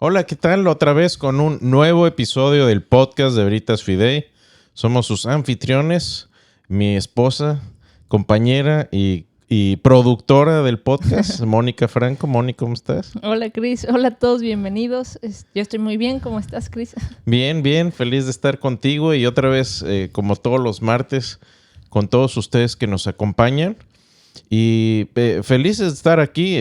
Hola, ¿qué tal? Otra vez con un nuevo episodio del podcast de Veritas Fidei. Somos sus anfitriones, mi esposa, compañera y productora del podcast, Mónica Franco. Mónica, ¿cómo estás? Hola, Cris. Hola a todos, bienvenidos. Yo estoy muy bien. ¿Cómo estás, Cris? Bien, bien, feliz de estar contigo y otra vez, como todos los martes, con todos ustedes que nos acompañan. Y felices de estar aquí.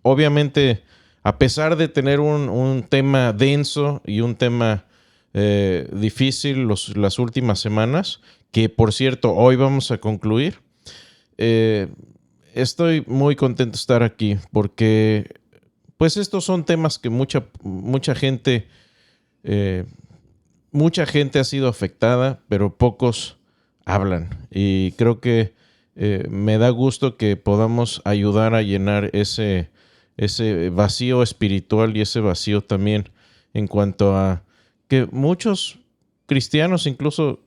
Obviamente, a pesar de tener un tema denso y un tema difícil las últimas semanas, que por cierto, hoy vamos a concluir, estoy muy contento de estar aquí porque pues estos son temas que mucha gente ha sido afectada, pero pocos hablan. Y creo que me da gusto que podamos ayudar a llenar ese vacío espiritual y ese vacío también en cuanto a que muchos cristianos incluso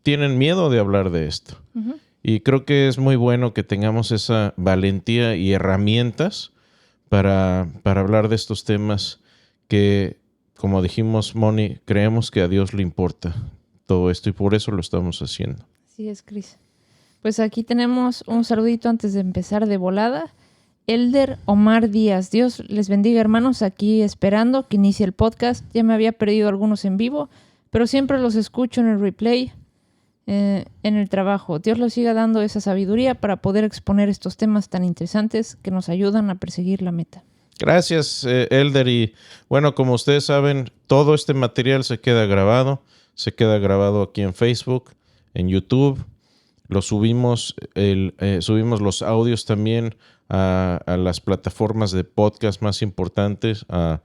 tienen miedo de hablar de esto. Uh-huh. Y creo que es muy bueno que tengamos esa valentía y herramientas para hablar de estos temas que, como dijimos, Moni, creemos que a Dios le importa todo esto y por eso lo estamos haciendo. Así es, Cris. Pues aquí tenemos un saludito antes de empezar de volada. Elder Omar Díaz. Dios les bendiga, hermanos, aquí esperando que inicie el podcast. Ya me había perdido algunos en vivo, pero siempre los escucho en el replay, en el trabajo. Dios los siga dando esa sabiduría para poder exponer estos temas tan interesantes que nos ayudan a perseguir la meta. Gracias, Elder. Y bueno, como ustedes saben, todo este material se queda grabado aquí en Facebook, en YouTube. Lo subimos los audios también a las plataformas de podcast más importantes, a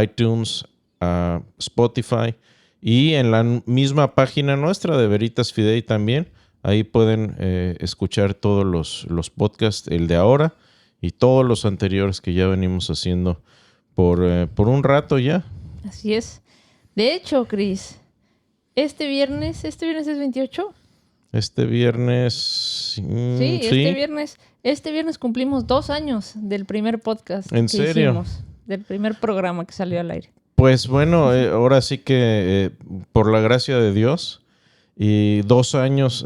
iTunes, a Spotify y en la misma página nuestra de Veritas Fidei también. Ahí pueden escuchar todos los podcasts, el de ahora y todos los anteriores que ya venimos haciendo por un rato ya. Así es. De hecho, Cris, este viernes es 28. Este viernes. Sí, este viernes cumplimos 2 años del primer podcast ¿En que serio? hicimos, del primer programa que salió al aire. Pues bueno, ahora sí que por la gracia de Dios y 2 años,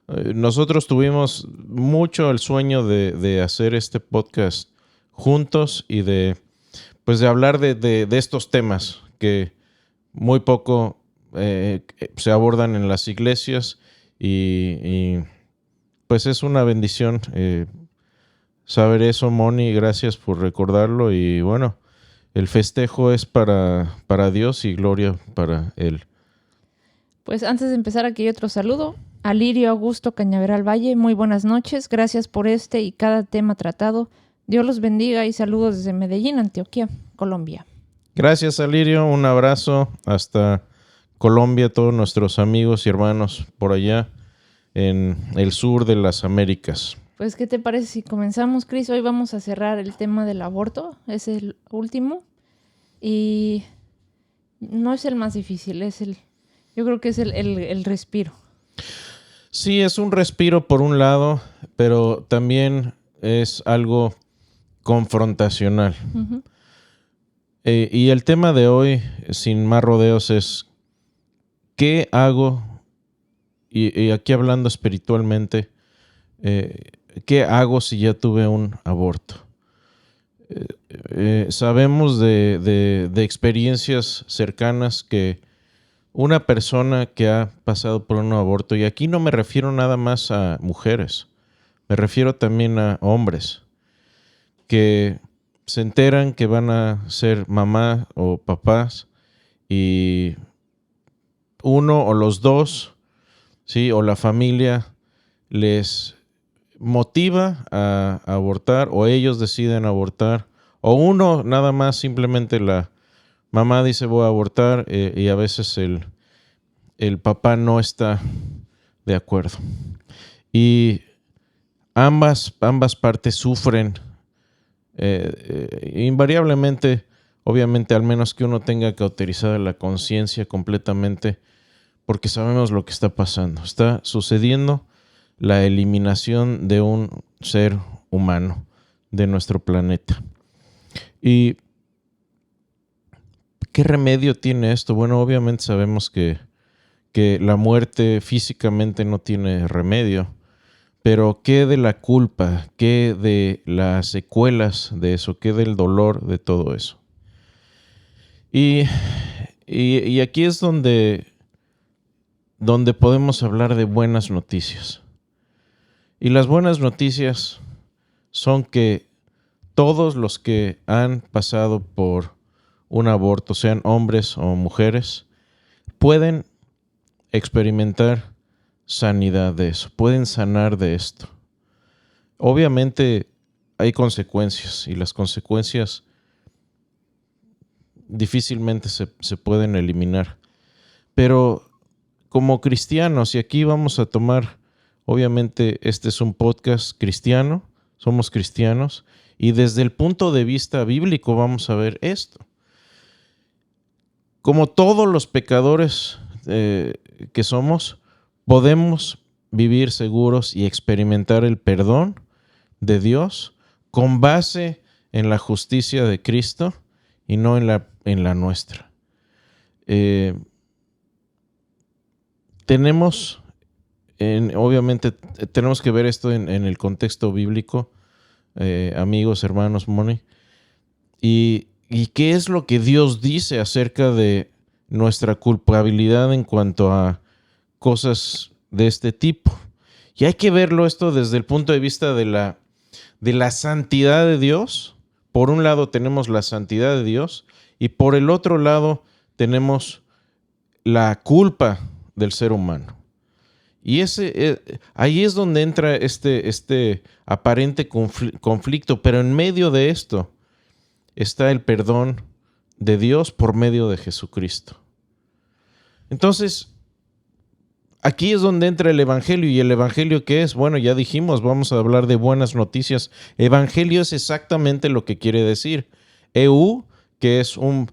nosotros tuvimos mucho el sueño de hacer este podcast juntos y de hablar de estos temas que muy poco se abordan en las iglesias y pues es una bendición saber eso, Moni. Gracias por recordarlo y bueno, el festejo es para Dios y gloria para Él. Pues antes de empezar aquí hay otro saludo. A Lirio Augusto Cañaveral Valle, muy buenas noches. Gracias por este y cada tema tratado. Dios los bendiga y saludos desde Medellín, Antioquia, Colombia. Gracias, Alirio. Un abrazo hasta Colombia, todos nuestros amigos y hermanos por allá en el sur de las Américas. Pues, ¿qué te parece si comenzamos, Cris? Hoy vamos a cerrar el tema del aborto. Es el último. Y no es el más difícil, yo creo que es el respiro. Sí, es un respiro por un lado, pero también es algo confrontacional. Uh-huh. Y el tema de hoy, sin más rodeos, es ¿qué hago? Y aquí hablando espiritualmente, ¿qué hago si ya tuve un aborto? Sabemos de experiencias cercanas que una persona que ha pasado por un aborto, y aquí no me refiero nada más a mujeres, me refiero también a hombres, que se enteran que van a ser mamá o papás y uno o los dos, ¿sí? O la familia les motiva a abortar o ellos deciden abortar o uno nada más simplemente la mamá dice voy a abortar y a veces el papá no está de acuerdo. Y ambas partes sufren invariablemente, obviamente, al menos que uno tenga cauterizada la conciencia completamente, porque sabemos lo que está pasando. Está sucediendo la eliminación de un ser humano de nuestro planeta. Y ¿qué remedio tiene esto? Bueno, obviamente sabemos que la muerte físicamente no tiene remedio, pero ¿qué de la culpa? ¿Qué de las secuelas de eso? ¿Qué del dolor de todo eso? Y aquí es donde podemos hablar de buenas noticias. Y las buenas noticias son que todos los que han pasado por un aborto, sean hombres o mujeres, pueden experimentar sanidad de eso, pueden sanar de esto. Obviamente hay consecuencias y las consecuencias difícilmente se pueden eliminar. Pero como cristianos, y aquí vamos a tomar, obviamente este es un podcast cristiano, somos cristianos, y desde el punto de vista bíblico vamos a ver esto. Como todos los pecadores que somos, podemos vivir seguros y experimentar el perdón de Dios con base en la justicia de Cristo y no en la nuestra. Obviamente tenemos que ver esto en el contexto bíblico, amigos, hermanos, Moni, y qué es lo que Dios dice acerca de nuestra culpabilidad en cuanto a cosas de este tipo. Y hay que verlo esto desde el punto de vista de la santidad de Dios. Por un lado tenemos la santidad de Dios y por el otro lado tenemos la culpa del ser humano. Y ahí es donde entra este aparente conflicto, pero en medio de esto está el perdón de Dios por medio de Jesucristo. Entonces, aquí es donde entra el Evangelio. ¿Y el Evangelio qué es? Bueno, ya dijimos, vamos a hablar de buenas noticias. Evangelio es exactamente lo que quiere decir. Eu, que es un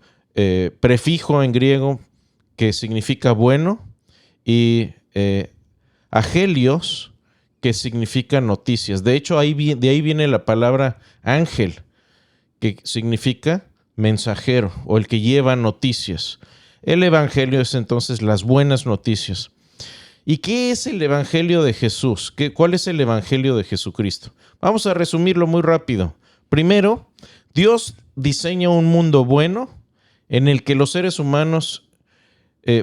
prefijo en griego que significa bueno, y agelios, que significa noticias. De hecho, de ahí viene la palabra ángel, que significa mensajero o el que lleva noticias. El Evangelio es entonces las buenas noticias. ¿Y qué es el Evangelio de Jesús? ¿Cuál es el Evangelio de Jesucristo? Vamos a resumirlo muy rápido. Primero, Dios diseña un mundo bueno en el que los seres humanos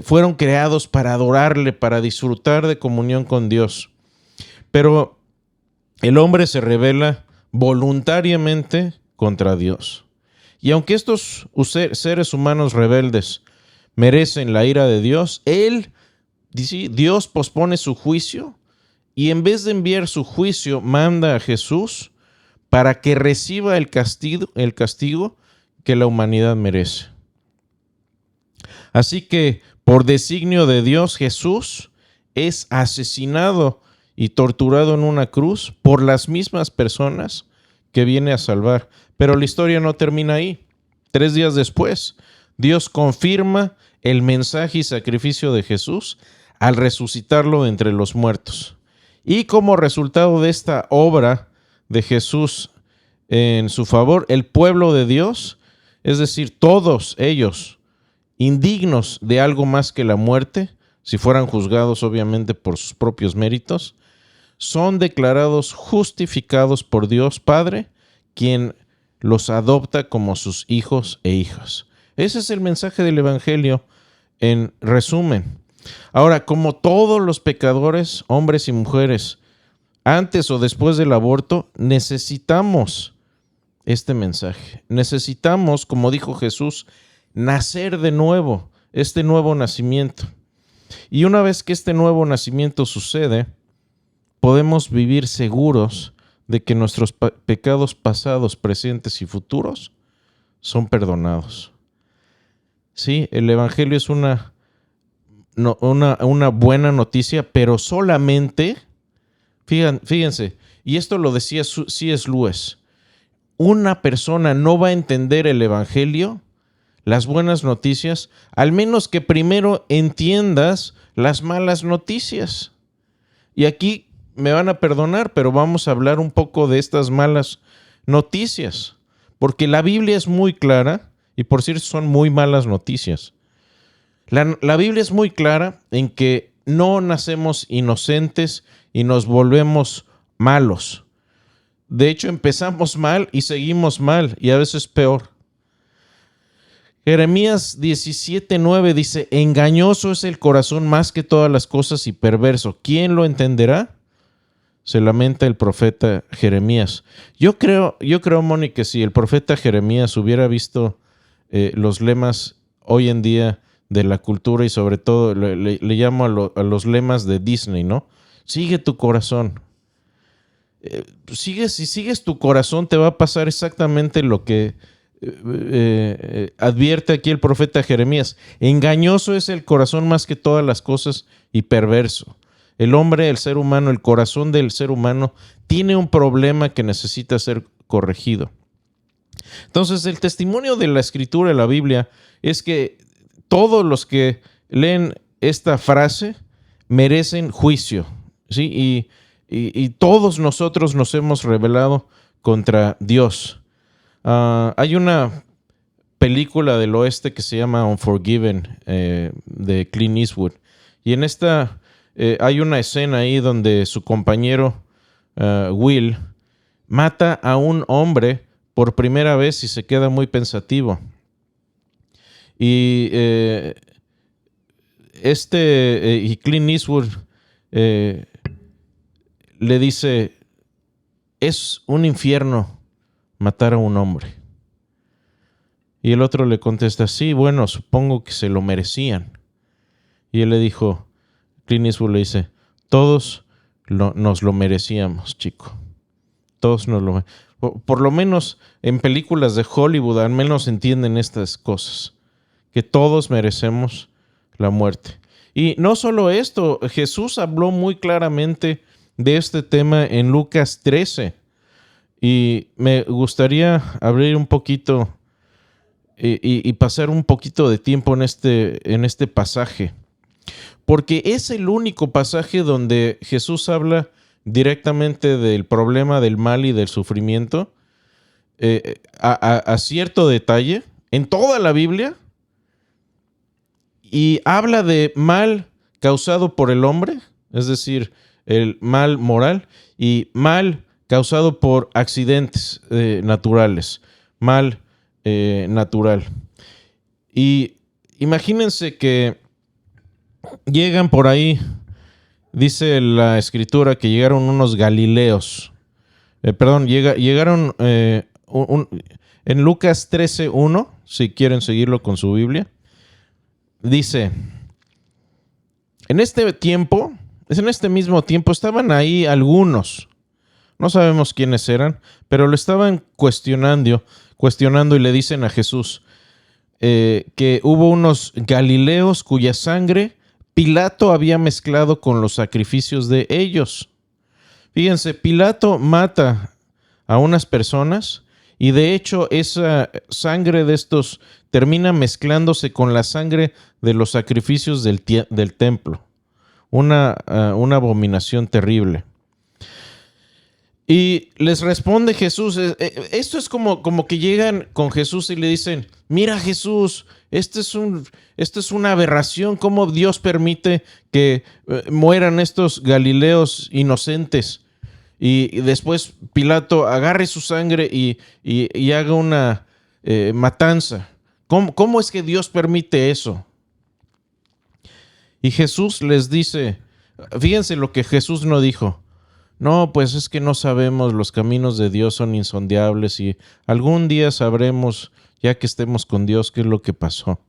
fueron creados para adorarle, para disfrutar de comunión con Dios. Pero el hombre se rebela voluntariamente contra Dios. Y aunque estos seres humanos rebeldes merecen la ira de Dios, Dios pospone su juicio y en vez de enviar su juicio, manda a Jesús para que reciba el castigo que la humanidad merece. Así que, por designio de Dios, Jesús es asesinado y torturado en una cruz por las mismas personas que viene a salvar. Pero la historia no termina ahí. 3 días después, Dios confirma el mensaje y sacrificio de Jesús al resucitarlo entre los muertos. Y como resultado de esta obra de Jesús en su favor, el pueblo de Dios, es decir, todos ellos, indignos de algo más que la muerte, si fueran juzgados obviamente por sus propios méritos, son declarados justificados por Dios Padre, quien los adopta como sus hijos e hijas. Ese es el mensaje del Evangelio en resumen. Ahora, como todos los pecadores, hombres y mujeres, antes o después del aborto, necesitamos este mensaje. Necesitamos, como dijo Jesús, nacer de nuevo, este nuevo nacimiento. Y una vez que este nuevo nacimiento sucede, podemos vivir seguros de que nuestros pecados pasados, presentes y futuros son perdonados. Sí, el Evangelio es una buena noticia, pero solamente, fíjense, y esto lo decía C.S. Lewis, una persona no va a entender el Evangelio, las buenas noticias, al menos que primero entiendas las malas noticias. Y aquí me van a perdonar, pero vamos a hablar un poco de estas malas noticias, porque la Biblia es muy clara Y por cierto, son muy malas noticias. La Biblia es muy clara en que no nacemos inocentes y nos volvemos malos. De hecho, empezamos mal y seguimos mal, y a veces peor. Jeremías 17:9 dice: engañoso es el corazón más que todas las cosas y perverso. ¿Quién lo entenderá? Se lamenta el profeta Jeremías. Yo creo, Moni, que si el profeta Jeremías hubiera visto los lemas hoy en día de la cultura, y sobre todo le llamo a los lemas de Disney, ¿no? Sigue tu corazón. Si sigues tu corazón, te va a pasar exactamente lo que advierte aquí el profeta Jeremías. Engañoso es el corazón más que todas las cosas y perverso. El hombre, el ser humano, el corazón del ser humano tiene un problema que necesita ser corregido. Entonces, el testimonio de la Escritura, de la Biblia, es que todos los que leen esta frase merecen juicio, ¿sí? Y todos nosotros nos hemos rebelado contra Dios. Hay una película del oeste que se llama Unforgiven, de Clint Eastwood. Y en esta hay una escena ahí donde su compañero Will mata a un hombre por primera vez y se queda muy pensativo. Y Clint Eastwood le dice: es un infierno matar a un hombre. Y el otro le contesta: sí, bueno, supongo que se lo merecían. Y él le dijo, Clint Eastwood le dice: todos nos lo merecíamos, chico. Todos nos lo merecíamos. Por lo menos en películas de Hollywood al menos entienden estas cosas, que todos merecemos la muerte. Y no solo esto, Jesús habló muy claramente de este tema en Lucas 13. Y me gustaría abrir un poquito y pasar un poquito de tiempo en este pasaje, porque es el único pasaje donde Jesús habla directamente del problema del mal y del sufrimiento a cierto detalle en toda la Biblia, y habla de mal causado por el hombre, es decir, el mal moral, y mal causado por accidentes naturales, mal natural. Y imagínense que llegan por ahí, dice la Escritura, que llegaron unos galileos. Llegaron en Lucas 13:1, si quieren seguirlo con su Biblia. Dice: en este mismo tiempo estaban ahí algunos, no sabemos quiénes eran, pero lo estaban cuestionando y le dicen a Jesús que hubo unos galileos cuya sangre Pilato había mezclado con los sacrificios de ellos. Fíjense, Pilato mata a unas personas y de hecho esa sangre de estos termina mezclándose con la sangre de los sacrificios del templo. Una abominación terrible. Y les responde Jesús. Esto es como que llegan con Jesús y le dicen: mira, Jesús, esto es una aberración. ¿Cómo Dios permite que mueran estos galileos inocentes? Y después Pilato agarre su sangre y haga una matanza. ¿Cómo es que Dios permite eso? Y Jesús les dice, fíjense lo que Jesús no dijo. No, pues es que no sabemos, los caminos de Dios son insondeables y algún día sabremos, ya que estemos con Dios, qué es lo que pasó.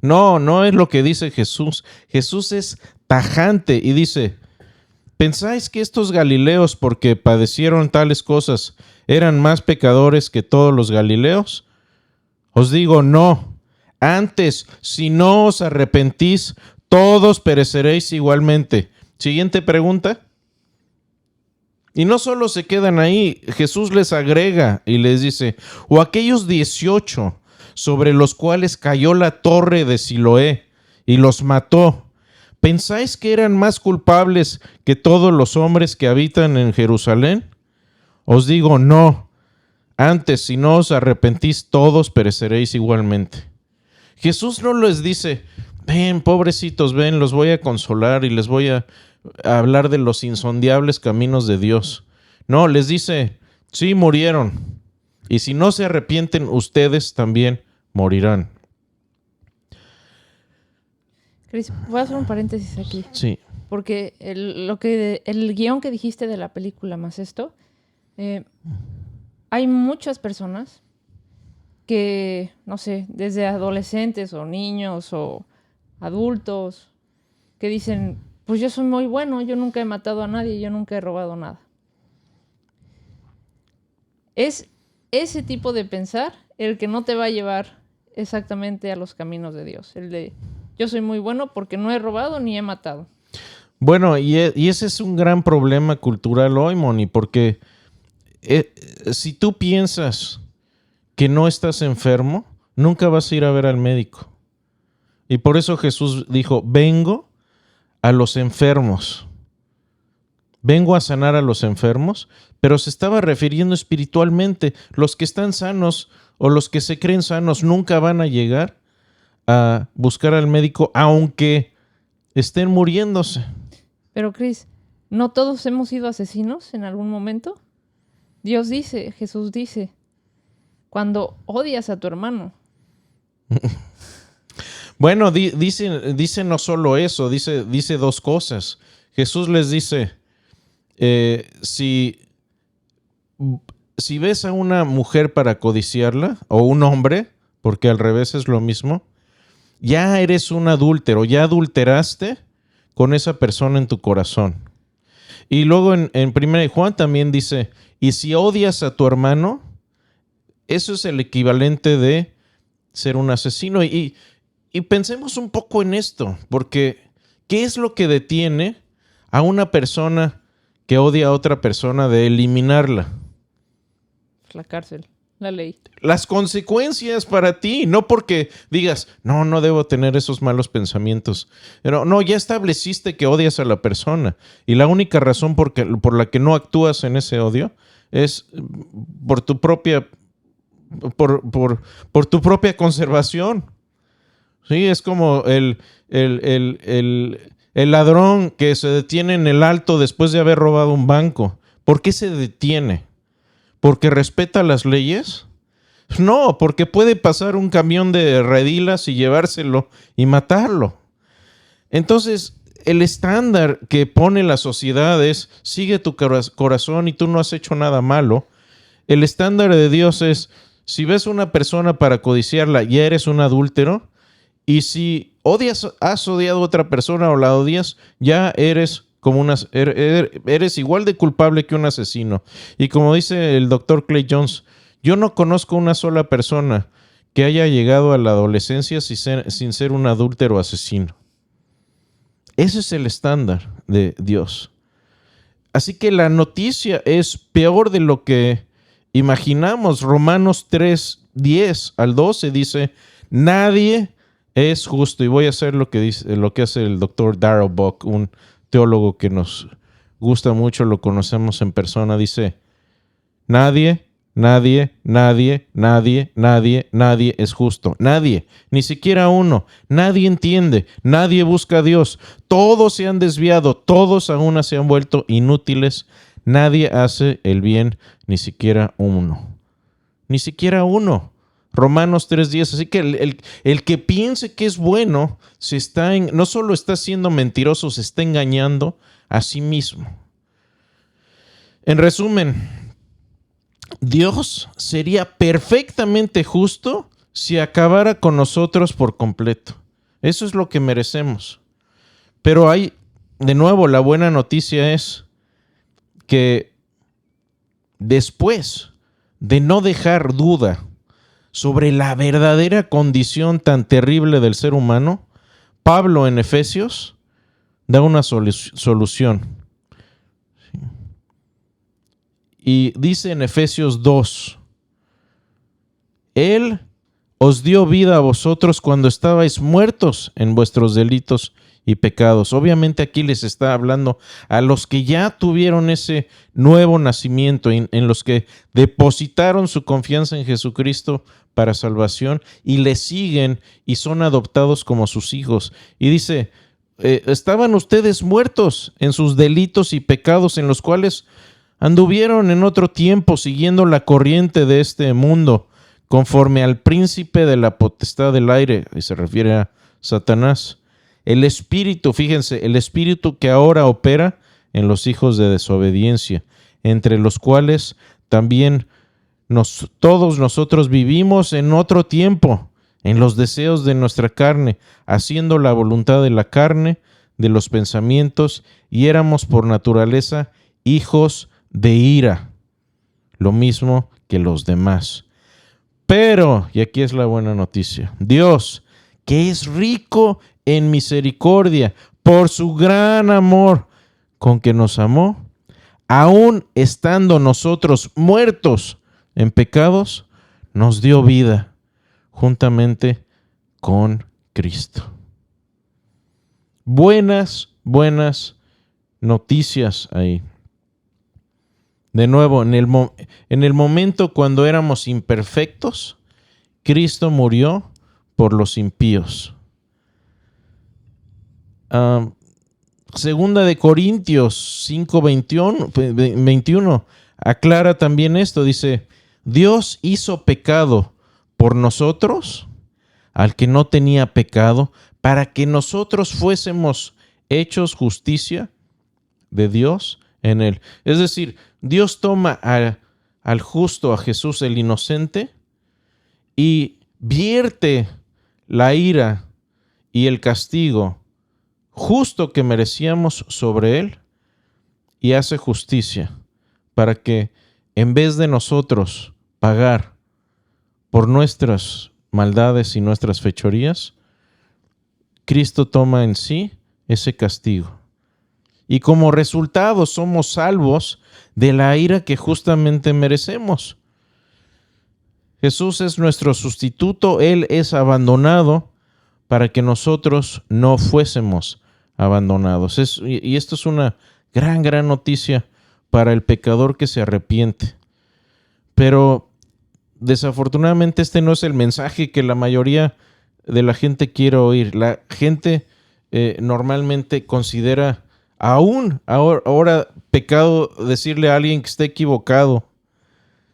No es lo que dice Jesús. Jesús es tajante y dice: ¿pensáis que estos galileos, porque padecieron tales cosas, eran más pecadores que todos los galileos? Os digo, no. Antes, si no os arrepentís, todos pereceréis igualmente. Siguiente pregunta. Y no solo se quedan ahí, Jesús les agrega y les dice: o aquellos 18 sobre los cuales cayó la torre de Siloé y los mató, ¿pensáis que eran más culpables que todos los hombres que habitan en Jerusalén? Os digo, no. Antes, si no os arrepentís, todos pereceréis igualmente. Jesús no les dice, ven, pobrecitos, ven, los voy a consolar y les voy a hablar de los insondables caminos de Dios. No, les dice, sí, murieron. Y si no se arrepienten, ustedes también morirán. Cris, voy a hacer un paréntesis aquí. Sí. Porque el guión que dijiste de la película más esto, hay muchas personas que, no sé, desde adolescentes o niños o adultos, que dicen, pues yo soy muy bueno, yo nunca he matado a nadie, yo nunca he robado nada. Es ese tipo de pensar el que no te va a llevar exactamente a los caminos de Dios. El de, yo soy muy bueno porque no he robado ni he matado. Bueno, y ese es un gran problema cultural hoy, Moni, porque si tú piensas que no estás enfermo, nunca vas a ir a ver al médico. Y por eso Jesús dijo, vengo a los enfermos. Vengo a sanar a los enfermos, pero se estaba refiriendo espiritualmente. Los que están sanos o los que se creen sanos nunca van a llegar a buscar al médico, aunque estén muriéndose. Pero Cris, ¿no todos hemos sido asesinos en algún momento? Dios dice, Jesús dice, cuando odias a tu hermano. Bueno, dice no solo eso, dice dos cosas. Jesús les dice, si ves a una mujer para codiciarla, o un hombre, porque al revés es lo mismo, ya eres un adúltero, ya adulteraste con esa persona en tu corazón. Y luego en 1 Juan también dice, y si odias a tu hermano, eso es el equivalente de ser un asesino. Y pensemos un poco en esto, porque ¿qué es lo que detiene a una persona que odia a otra persona de eliminarla? La cárcel, la ley. Las consecuencias para ti, no porque digas, no debo tener esos malos pensamientos. Pero no, ya estableciste que odias a la persona y la única razón por la que no actúas en ese odio es por tu propia conservación. Sí, es como el ladrón que se detiene en el alto después de haber robado un banco. ¿Por qué se detiene? ¿Porque respeta las leyes? No, porque puede pasar un camión de redilas y llevárselo y matarlo. Entonces, el estándar que pone la sociedad es, sigue tu corazón y tú no has hecho nada malo. El estándar de Dios es, si ves a una persona para codiciarla, ya eres un adúltero. Y si has odiado a otra persona o la odias, ya eres eres igual de culpable que un asesino. Y como dice el doctor Clay Jones, yo no conozco una sola persona que haya llegado a la adolescencia sin ser un adúltero asesino. Ese es el estándar de Dios. Así que la noticia es peor de lo que imaginamos. Romanos 3, 10 al 12 dice, nadie es justo. Y voy a hacer lo que hace el doctor Darrell Buck, un teólogo que nos gusta mucho, lo conocemos en persona. Dice, nadie es justo. Nadie, ni siquiera uno. Nadie entiende, nadie busca a Dios. Todos se han desviado, todos a una se han vuelto inútiles. Nadie hace el bien, ni siquiera uno. Ni siquiera uno. Romanos 3:10. Así que el que piense que es bueno, no solo está siendo mentiroso, se está engañando a sí mismo. En resumen, Dios sería perfectamente justo si acabara con nosotros por completo. Eso es lo que merecemos. Pero de nuevo, la buena noticia es que después de no dejar duda sobre la verdadera condición tan terrible del ser humano, Pablo en Efesios da una solución. Y dice en Efesios 2, Él os dio vida a vosotros cuando estabais muertos en vuestros delitos y pecados. Obviamente aquí les está hablando a los que ya tuvieron ese nuevo nacimiento, en los que depositaron su confianza en Jesucristo para salvación y le siguen y son adoptados como sus hijos. Y dice, estaban ustedes muertos en sus delitos y pecados en los cuales anduvieron en otro tiempo siguiendo la corriente de este mundo, conforme al príncipe de la potestad del aire, y se refiere a Satanás. El espíritu, fíjense, el espíritu que ahora opera en los hijos de desobediencia, entre los cuales también todos nosotros vivimos en otro tiempo, en los deseos de nuestra carne, haciendo la voluntad de la carne, de los pensamientos, y éramos por naturaleza hijos de ira, lo mismo que los demás. Pero, y aquí es la buena noticia, Dios, que es rico en misericordia, por su gran amor con que nos amó, aun estando nosotros muertos en pecados, nos dio vida juntamente con Cristo. Buenas noticias ahí. De nuevo, en el momento cuando éramos imperfectos, Cristo murió por los impíos. Segunda de Corintios 5:21 aclara también esto. Dice, Dios hizo pecado por nosotros, al que no tenía pecado, para que nosotros fuésemos hechos justicia de Dios en él. Es decir, Dios toma al justo, a Jesús el inocente, y vierte la ira y el castigo justo que merecíamos sobre él y hace justicia para que en vez de nosotros pagar por nuestras maldades y nuestras fechorías, Cristo toma en sí ese castigo. Y como resultado somos salvos de la ira que justamente merecemos. Jesús es nuestro sustituto, Él es abandonado para que nosotros no fuésemos abandonados. Y esto es una gran noticia para el pecador que se arrepiente. Pero desafortunadamente este no es el mensaje que la mayoría de la gente quiere oír. La gente normalmente considera aún ahora pecado decirle a alguien que esté equivocado.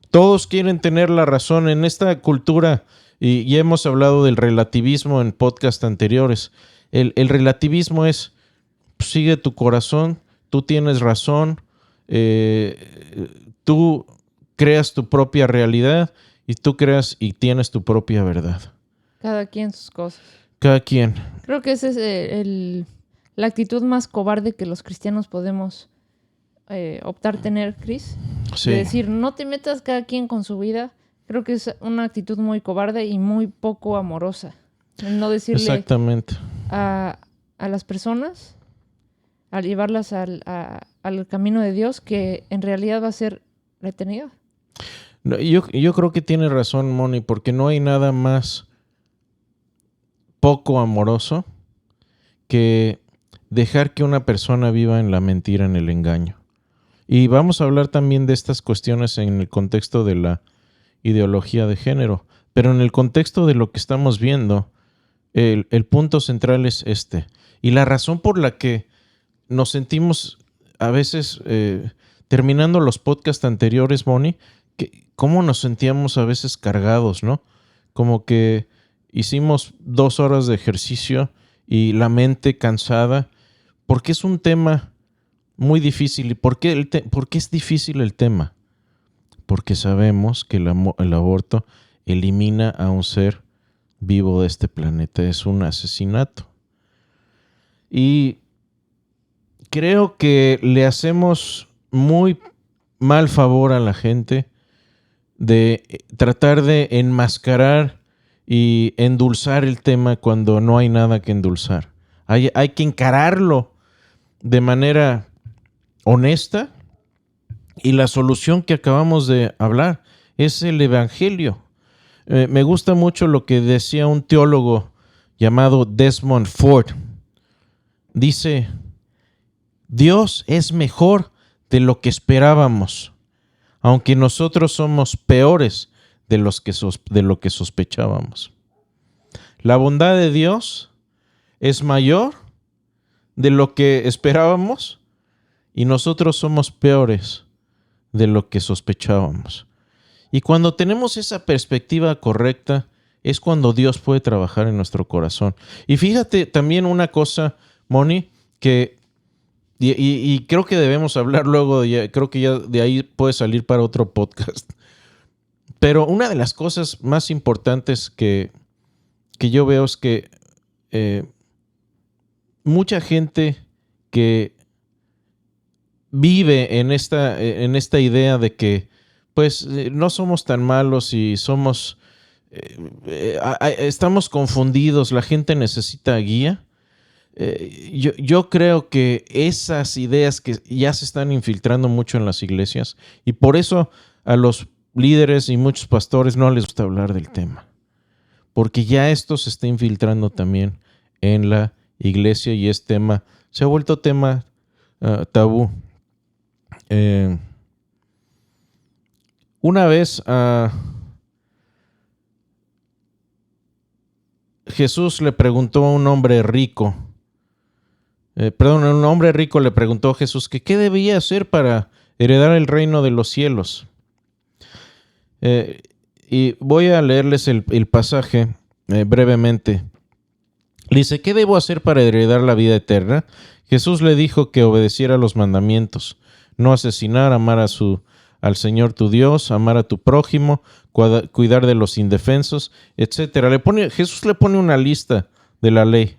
Todos quieren tener la razón en esta cultura, y ya hemos hablado del relativismo en podcast anteriores. El relativismo es, sigue tu corazón, tú tienes razón, tú creas tu propia realidad y tú creas y tienes tu propia verdad. Cada quien sus cosas. Cada quien. Creo que esa es la actitud más cobarde que los cristianos podemos optar tener, Chris. Sí. De decir, no te metas cada quien con su vida. Creo que es una actitud muy cobarde y muy poco amorosa. El no decirle exactamente a las personas, al llevarlas al camino de Dios, que en realidad va a ser la eternidad. No, yo creo que tiene razón, Moni, porque no hay nada más poco amoroso que dejar que una persona viva en la mentira, en el engaño. Y vamos a hablar también de estas cuestiones en el contexto de la ideología de género, pero en el contexto de lo que estamos viendo, el punto central es este. Y la razón por la que nos sentimos a veces, terminando los podcasts anteriores, Moni, cómo nos sentíamos a veces cargados, ¿no? Como que hicimos 2 horas de ejercicio y la mente cansada, porque es un tema muy difícil. ¿Y por qué es difícil el tema? Porque sabemos que el aborto elimina a un ser vivo de este planeta. Es un asesinato. Y creo que le hacemos muy mal favor a la gente de tratar de enmascarar y endulzar el tema cuando no hay nada que endulzar. Hay que encararlo de manera honesta, y la solución que acabamos de hablar es el Evangelio. Me gusta mucho lo que decía un teólogo llamado Desmond Ford. dice, Dios es mejor de lo que esperábamos, aunque nosotros somos peores de lo que sospechábamos. La bondad de Dios es mayor de lo que esperábamos y nosotros somos peores de lo que sospechábamos. Y cuando tenemos esa perspectiva correcta, es cuando Dios puede trabajar en nuestro corazón. Y fíjate también una cosa, Moni, que y creo que debemos hablar luego, creo que ya de ahí puede salir para otro podcast. Pero una de las cosas más importantes que yo veo es que mucha gente que vive en esta idea de que pues no somos tan malos y somos estamos confundidos, la gente necesita guía. Yo creo que esas ideas que ya se están infiltrando mucho en las iglesias y por eso a los líderes y muchos pastores no les gusta hablar del tema, porque ya esto se está infiltrando también en la iglesia y es tema, se ha vuelto tema tabú. Una vez Jesús le preguntó a un hombre rico, un hombre rico le preguntó a Jesús que qué debía hacer para heredar el reino de los cielos. Y voy a leerles el pasaje brevemente. Dice, ¿qué debo hacer para heredar la vida eterna? Jesús le dijo que obedeciera los mandamientos, no asesinar, amar al Señor tu Dios, amar a tu prójimo, cuidar de los indefensos, etc. Jesús le pone una lista de la ley.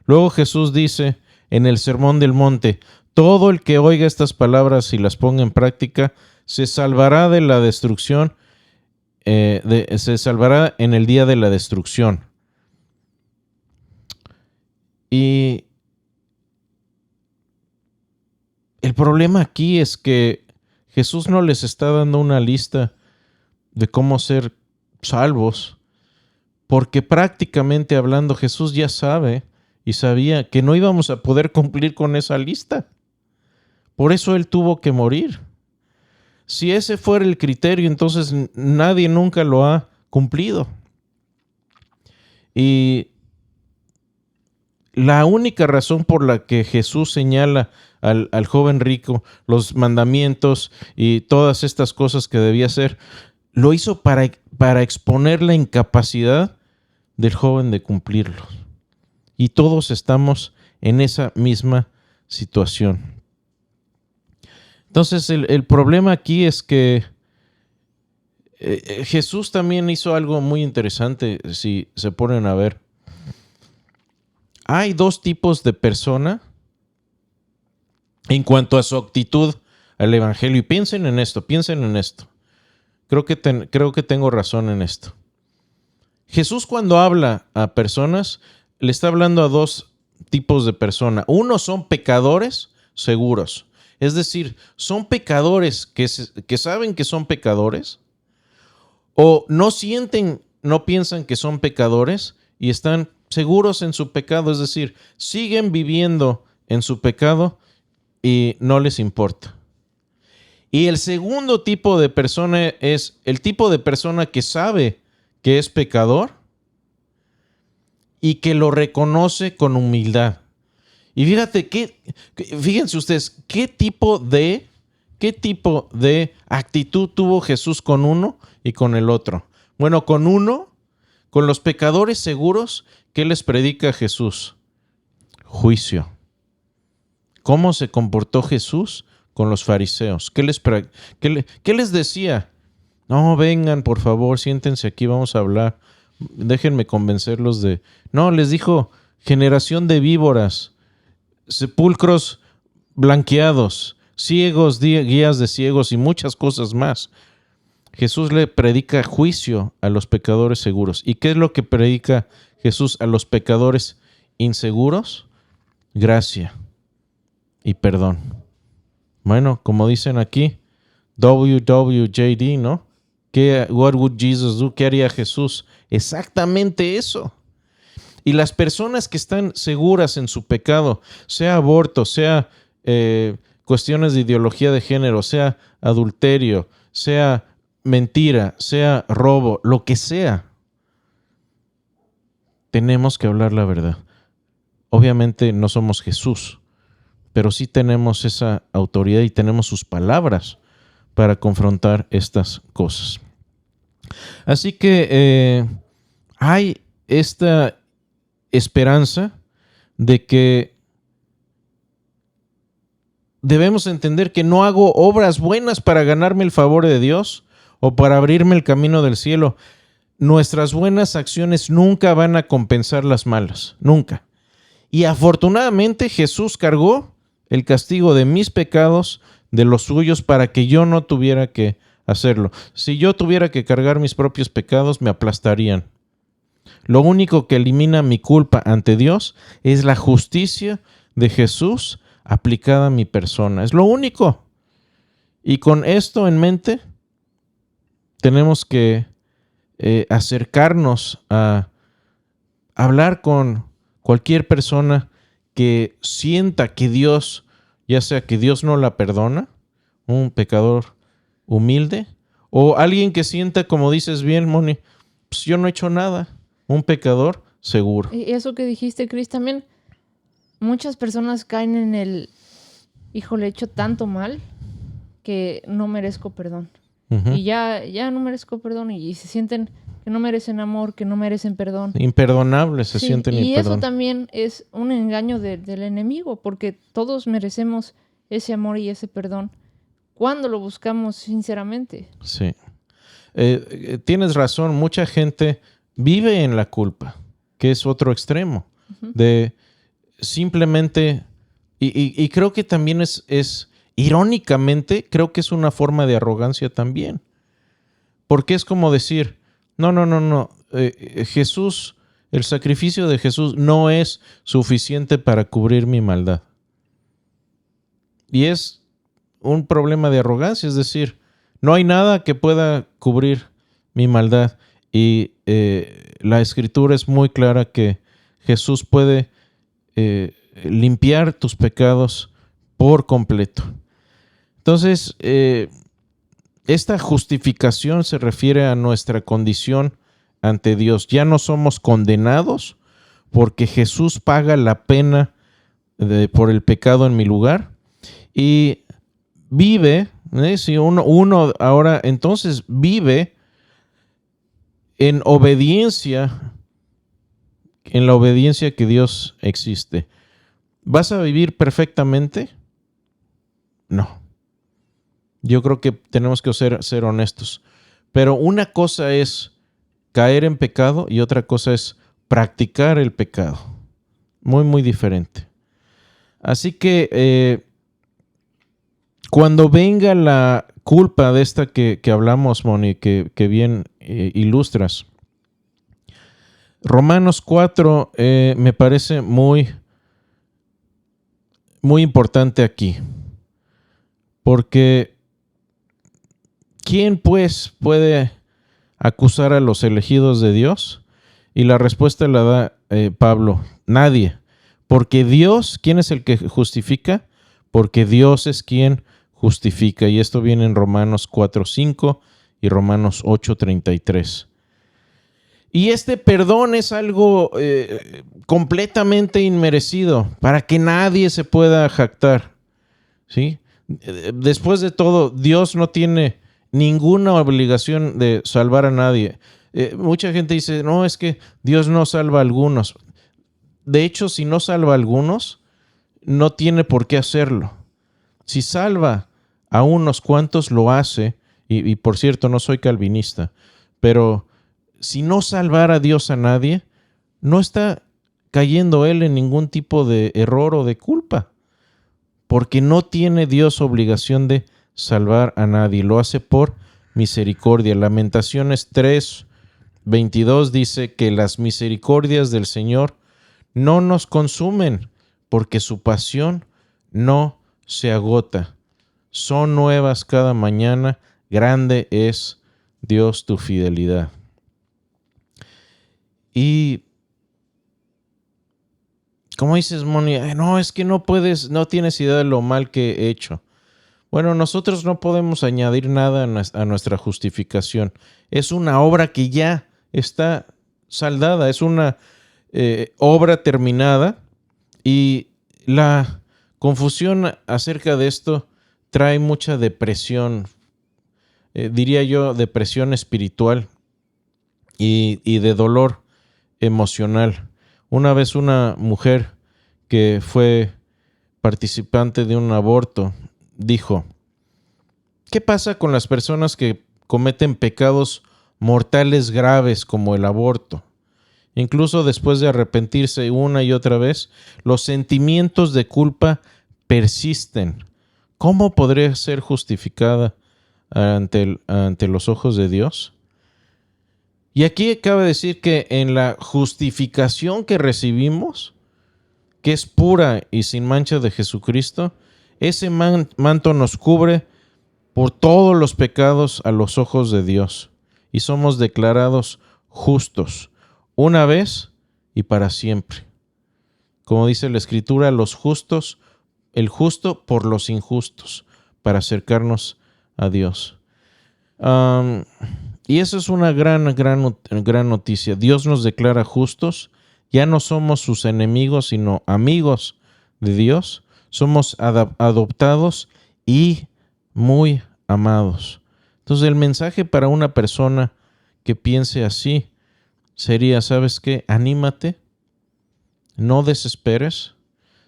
Luego Jesús dice en el Sermón del Monte, todo el que oiga estas palabras y las ponga en práctica se salvará de la destrucción, se salvará en el día de la destrucción. Y el problema aquí es que Jesús no les está dando una lista de cómo ser salvos, porque prácticamente hablando Jesús ya sabe y sabía que no íbamos a poder cumplir con esa lista. Por eso Él tuvo que morir. Si ese fuera el criterio, entonces nadie nunca lo ha cumplido. Y la única razón por la que Jesús señala al joven rico los mandamientos y todas estas cosas que debía hacer, lo hizo para exponer la incapacidad del joven de cumplirlos. Y todos estamos en esa misma situación. Entonces el problema aquí es que Jesús también hizo algo muy interesante, si se ponen a ver. Hay dos tipos de persona en cuanto a su actitud al evangelio. Y piensen en esto. Creo que tengo razón en esto. Jesús cuando habla a personas, le está hablando a dos tipos de personas. Uno son pecadores seguros. Es decir, son pecadores que saben que son pecadores o no piensan que son pecadores y están seguros en su pecado, es decir, siguen viviendo en su pecado y no les importa. Y el segundo tipo de persona es el tipo de persona que sabe que es pecador y que lo reconoce con humildad. Y fíjense ustedes, ¿qué tipo de actitud tuvo Jesús con uno y con el otro? Bueno, con los pecadores seguros, ¿qué les predica Jesús? Juicio. ¿Cómo se comportó Jesús con los fariseos? ¿Qué les decía? No, vengan, por favor, siéntense aquí, vamos a hablar. Déjenme convencerlos de... No, les dijo, generación de víboras, sepulcros blanqueados, ciegos, guías de ciegos y muchas cosas más. Jesús le predica juicio a los pecadores seguros. ¿Y qué es lo que predica Jesús a los pecadores inseguros? Gracia y perdón. Bueno, como dicen aquí, WWJD, ¿no? What would Jesus do? ¿Qué haría Jesús? Exactamente eso. Y las personas que están seguras en su pecado, sea aborto, sea cuestiones de ideología de género, sea adulterio, sea mentira, sea robo, lo que sea, tenemos que hablar la verdad. Obviamente no somos Jesús, pero sí tenemos esa autoridad y tenemos sus palabras para confrontar estas cosas. Así que hay esta esperanza de que debemos entender que no hago obras buenas para ganarme el favor de Dios o para abrirme el camino del cielo. Nuestras buenas acciones nunca van a compensar las malas, nunca. Y afortunadamente Jesús cargó el castigo de mis pecados, de los suyos, para que yo no tuviera que hacerlo. Si yo tuviera que cargar mis propios pecados, me aplastarían. Lo único que elimina mi culpa ante Dios es la justicia de Jesús aplicada a mi persona. Es lo único. Y con esto en mente, tenemos que acercarnos a hablar con cualquier persona que sienta que Dios, ya sea que Dios no la perdona, un pecador humilde, o alguien que sienta, como dices bien, Moni, pues yo no he hecho nada, un pecador seguro. Y eso que dijiste, Chris, también muchas personas caen en el, híjole, he hecho tanto mal que no merezco perdón. Uh-huh. Y ya no merezco perdón y se sienten que no merecen amor, que no merecen perdón. Imperdonables se sienten y imperdonables. eso también es un engaño del enemigo, porque todos merecemos ese amor y ese perdón cuando lo buscamos sinceramente. Sí. Tienes razón, mucha gente vive en la culpa, que es otro extremo, de simplemente, y creo que también es irónicamente, creo que es una forma de arrogancia también, porque es como decir, no, Jesús, el sacrificio de Jesús no es suficiente para cubrir mi maldad. Y es un problema de arrogancia, es decir, no hay nada que pueda cubrir mi maldad. Y la Escritura es muy clara que Jesús puede limpiar tus pecados por completo. Entonces, esta justificación se refiere a nuestra condición ante Dios. Ya no somos condenados porque Jesús paga la pena por el pecado en mi lugar y vive, si uno ahora entonces vive en obediencia, en la obediencia que Dios existe. ¿Vas a vivir perfectamente? No. Yo creo que tenemos que ser honestos. Pero una cosa es caer en pecado y otra cosa es practicar el pecado. Muy, muy diferente. Así que cuando venga la culpa de esta que hablamos, Moni, que bien ilustras, Romanos 4 me parece muy, muy importante aquí. Porque ¿quién pues puede acusar a los elegidos de Dios? Y la respuesta la da Pablo: nadie. Porque Dios, ¿quién es el que justifica? Porque Dios es quien justifica. Y esto viene en Romanos 4:5 y Romanos 8:33. Y este perdón es algo completamente inmerecido, para que nadie se pueda jactar, ¿sí? Después de todo, Dios no tiene ninguna obligación de salvar a nadie. Mucha gente dice, no, es que Dios no salva a algunos. De hecho, si no salva a algunos, no tiene por qué hacerlo. Si salva a unos cuantos, lo hace. Y por cierto, no soy calvinista, pero si no salvara Dios a nadie, no está cayendo él en ningún tipo de error o de culpa, porque no tiene Dios obligación de salvar a nadie, lo hace por misericordia. Lamentaciones 3:22 dice que las misericordias del Señor no nos consumen, porque su pasión no se agota. Son nuevas cada mañana, grande es Dios tu fidelidad. Y ¿Cómo dices, Moni? No, es que no puedes, no tienes idea de lo mal que he hecho. Bueno, nosotros no podemos añadir nada a nuestra justificación. Es una obra que ya está saldada, es una obra terminada, y la confusión acerca de esto trae mucha depresión, diría yo, depresión espiritual y de dolor emocional. Una vez una mujer que fue participante de un aborto dijo: ¿qué pasa con las personas que cometen pecados mortales graves como el aborto? Incluso después de arrepentirse una y otra vez, los sentimientos de culpa persisten. ¿Cómo podría ser justificada ante los ojos de Dios? Y aquí cabe decir que en la justificación que recibimos, que es pura y sin mancha de Jesucristo, ese manto nos cubre por todos los pecados a los ojos de Dios, y somos declarados justos una vez y para siempre. Como dice la Escritura, el justo por los injustos, para acercarnos a Dios. Y eso es una gran noticia. Dios nos declara justos. Ya no somos sus enemigos, sino amigos de Dios. Somos adoptados y muy amados. Entonces, el mensaje para una persona que piense así sería: ¿sabes qué? Anímate, no desesperes.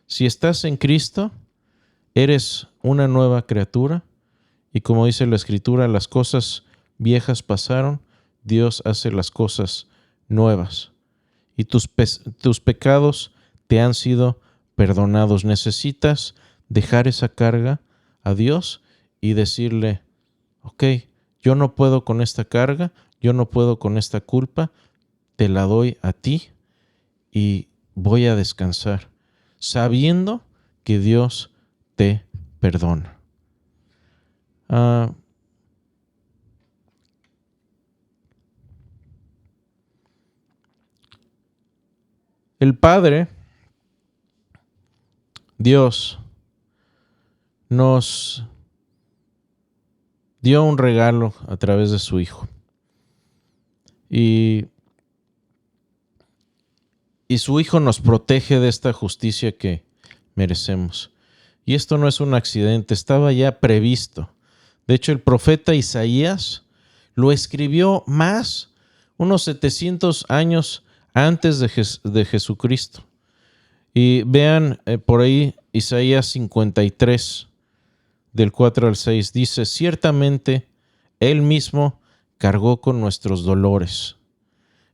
Si estás en Cristo, eres una nueva criatura, y como dice la Escritura, las cosas viejas pasaron, Dios hace las cosas nuevas, y tus pecados te han sido perdonados. Necesitas dejar esa carga a Dios y decirle: ok, yo no puedo con esta carga, yo no puedo con esta culpa, te la doy a ti y voy a descansar, sabiendo que Dios te perdona. El Padre, Dios, nos dio un regalo a través de su Hijo. Y su Hijo nos protege de esta justicia que merecemos. Y esto no es un accidente, estaba ya previsto. De hecho, el profeta Isaías lo escribió unos 700 años antes de Jesucristo. Y vean por ahí Isaías 53, del 4 al 6, dice: ciertamente Él mismo cargó con nuestros dolores.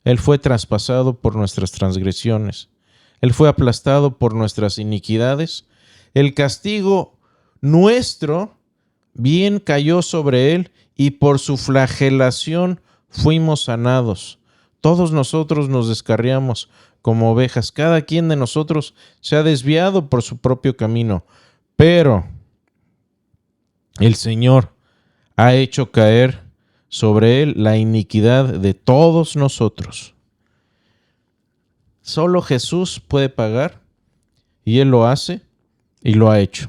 Él fue traspasado por nuestras transgresiones. Él fue aplastado por nuestras iniquidades. El castigo nuestro bien cayó sobre Él, y por su flagelación fuimos sanados. Todos nosotros nos descarriamos como ovejas. Cada quien de nosotros se ha desviado por su propio camino. Pero el Señor ha hecho caer sobre Él la iniquidad de todos nosotros. Solo Jesús puede pagar, y Él lo hace y lo ha hecho.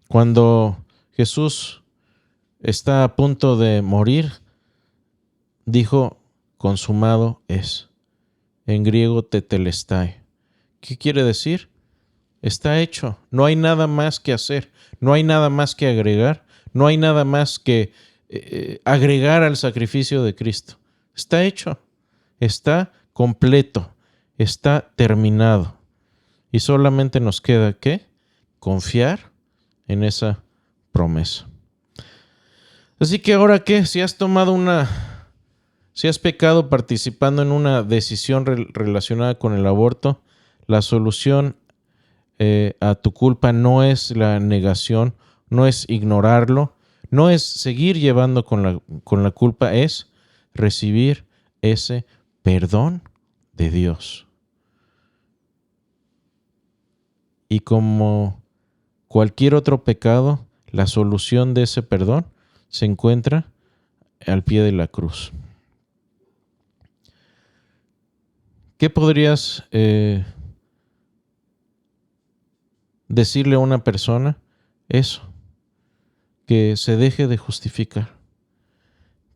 Cuando Jesús está a punto de morir, dijo: consumado es. En griego, tetelestai. ¿Qué quiere decir? Está hecho. No hay nada más que hacer. No hay nada más que agregar. No hay nada más que agregar al sacrificio de Cristo. Está hecho. Está completo. Está terminado. Y solamente nos queda ¿qué? Confiar en esa promesa. Así que ahora ¿qué? Si has pecado participando en una decisión relacionada con el aborto, la solución a tu culpa no es la negación, no es ignorarlo, no es seguir llevando con la culpa, es recibir ese perdón de Dios. Y como cualquier otro pecado, la solución de ese perdón se encuentra al pie de la cruz. ¿Qué podrías decirle a una persona eso, que se deje de justificar,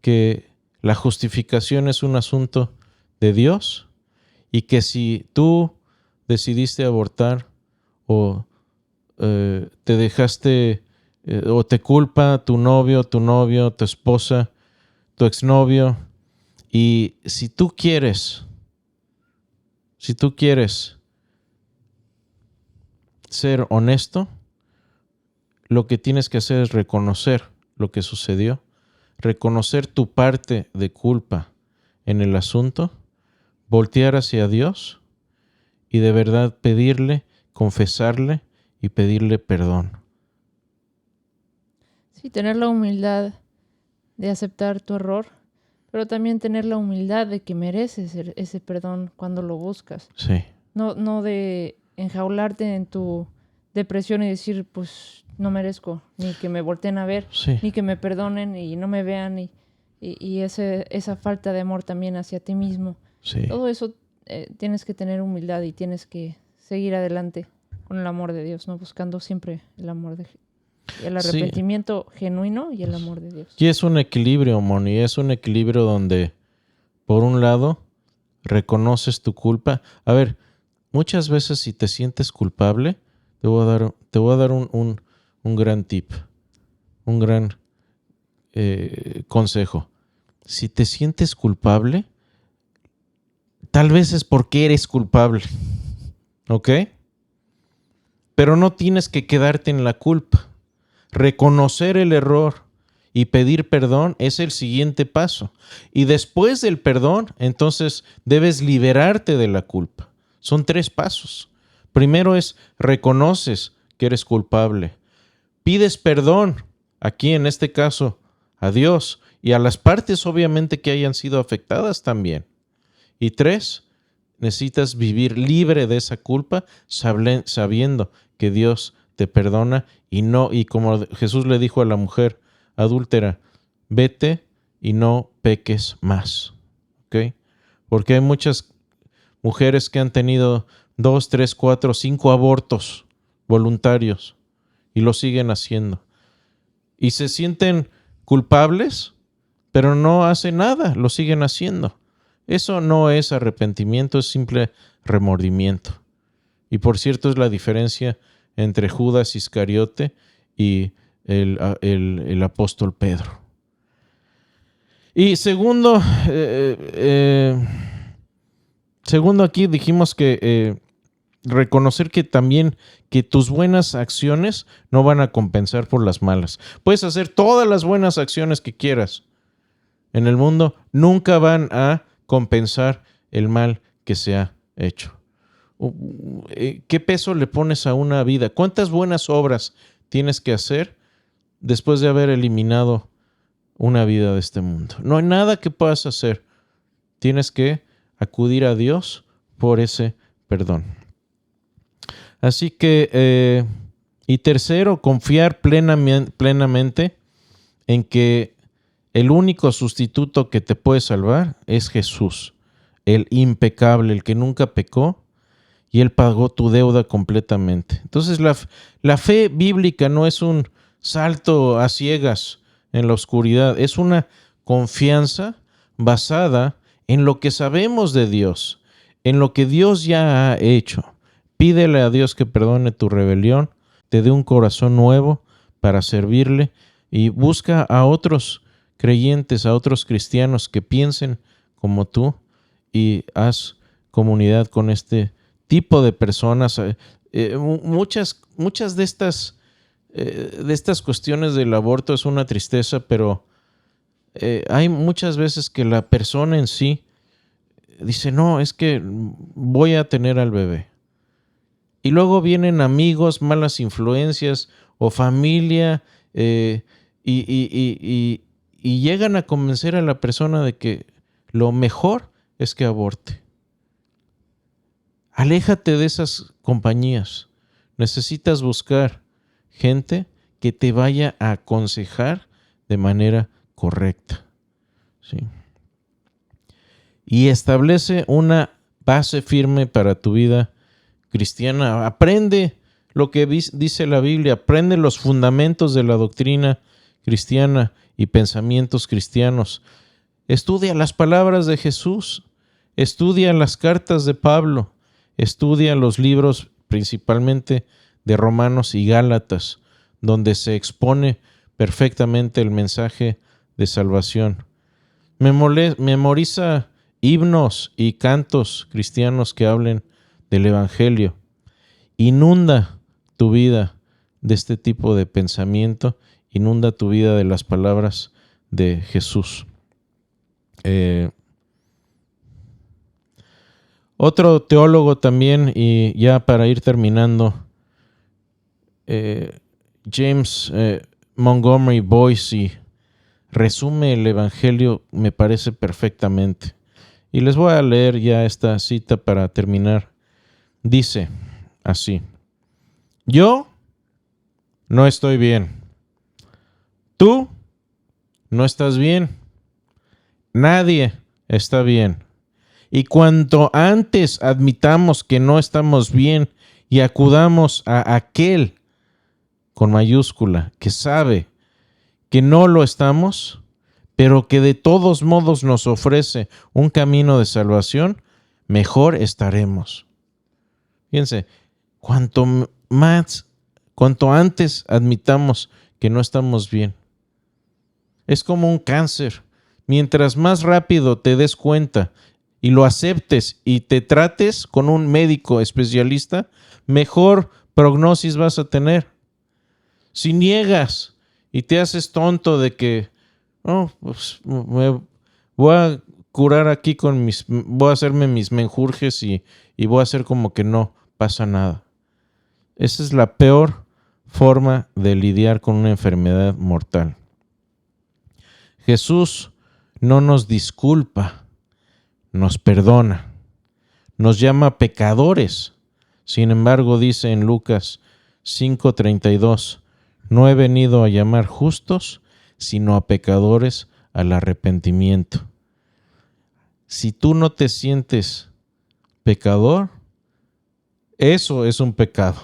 que la justificación es un asunto de Dios y que si tú decidiste abortar o te dejaste o te culpa tu novio, tu esposa, tu exnovio, y si tú quieres ser honesto, lo que tienes que hacer es reconocer lo que sucedió, reconocer tu parte de culpa en el asunto, voltear hacia Dios y de verdad pedirle, confesarle y pedirle perdón. Sí, tener la humildad de aceptar tu error, pero también tener la humildad de que mereces ese perdón cuando lo buscas. Sí. No de enjaularte en tu depresión y decir, pues no merezco ni que me volteen a ver, Sí. ni que me perdonen y no me vean y esa falta de amor también hacia ti mismo. Sí. Todo eso tienes que tener humildad y tienes que seguir adelante con el amor de Dios, ¿no? Buscando siempre el amor de el arrepentimiento genuino y el amor de Dios. Y es un equilibrio, Moni, es un equilibrio donde, por un lado, reconoces tu culpa. A ver, muchas veces si te sientes culpable, te voy a dar un gran tip, un gran consejo. Si te sientes culpable, tal vez es porque eres culpable, ¿ok? Pero no tienes que quedarte en la culpa. Reconocer el error y pedir perdón es el siguiente paso. Y después del perdón, entonces debes liberarte de la culpa. Son 3 pasos. Primero es reconoces que eres culpable. Pides perdón, aquí en este caso, a Dios y a las partes obviamente que hayan sido afectadas también. Y 3, necesitas vivir libre de esa culpa sabiendo que Dios te perdona y como Jesús le dijo a la mujer adúltera, vete y no peques más, ¿ok? Porque hay muchas mujeres que han tenido 2, 3, 4, 5 abortos voluntarios y lo siguen haciendo. Y se sienten culpables, pero no hacen nada, lo siguen haciendo. Eso no es arrepentimiento, es simple remordimiento. Y por cierto es la diferencia entre Judas Iscariote y el apóstol Pedro. Y segundo aquí dijimos que reconocer que también que tus buenas acciones no van a compensar por las malas. Puedes hacer todas las buenas acciones que quieras en el mundo, nunca van a compensar el mal que se ha hecho. ¿Qué peso le pones a una vida? ¿Cuántas buenas obras tienes que hacer después de haber eliminado una vida de este mundo? No hay nada que puedas hacer. Tienes que acudir a Dios por ese perdón. Así que, y tercero, confiar plenamente en que el único sustituto que te puede salvar es Jesús, el impecable, el que nunca pecó, y Él pagó tu deuda completamente. Entonces la fe bíblica no es un salto a ciegas en la oscuridad, es una confianza basada en lo que sabemos de Dios, en lo que Dios ya ha hecho. Pídele a Dios que perdone tu rebelión, te dé un corazón nuevo para servirle y busca a otros creyentes, a otros cristianos que piensen como tú y haz comunidad con este tipo de personas. Muchas de estas cuestiones del aborto es una tristeza, pero hay muchas veces que la persona en sí dice, no, es que voy a tener al bebé. Y luego vienen amigos, malas influencias o familia y llegan a convencer a la persona de que lo mejor es que aborte. Aléjate de esas compañías. Necesitas buscar gente que te vaya a aconsejar de manera correcta. ¿Sí? Y establece una base firme para tu vida cristiana. Aprende lo que dice la Biblia, aprende los fundamentos de la doctrina cristiana y pensamientos cristianos. Estudia las palabras de Jesús, estudia las cartas de Pablo, estudia los libros principalmente de Romanos y Gálatas, donde se expone perfectamente el mensaje de salvación. Memoriza himnos y cantos cristianos que hablen del Evangelio. Inunda tu vida de este tipo de pensamiento, inunda tu vida de las palabras de Jesús. Otro teólogo también, y ya para ir terminando, James Montgomery Boyce, resume el Evangelio, me parece perfectamente. Y les voy a leer ya esta cita para terminar. Dice así: yo no estoy bien. Tú no estás bien. Nadie está bien. Y cuanto antes admitamos que no estamos bien y acudamos a aquel, con mayúscula, que sabe que no lo estamos, pero que de todos modos nos ofrece un camino de salvación, mejor estaremos. Fíjense, cuanto antes admitamos que no estamos bien. Es como un cáncer. Mientras más rápido te des cuenta y lo aceptes y te trates con un médico especialista, mejor prognosis vas a tener. Si niegas y te haces tonto de que pues me voy a curar aquí voy a hacerme mis menjurjes y voy a hacer como que no pasa nada. Esa es la peor forma de lidiar con una enfermedad mortal. Jesús no nos disculpa, nos perdona, nos llama pecadores. Sin embargo, dice en Lucas 5:32, no he venido a llamar justos, sino a pecadores al arrepentimiento. Si tú no te sientes pecador, eso es un pecado.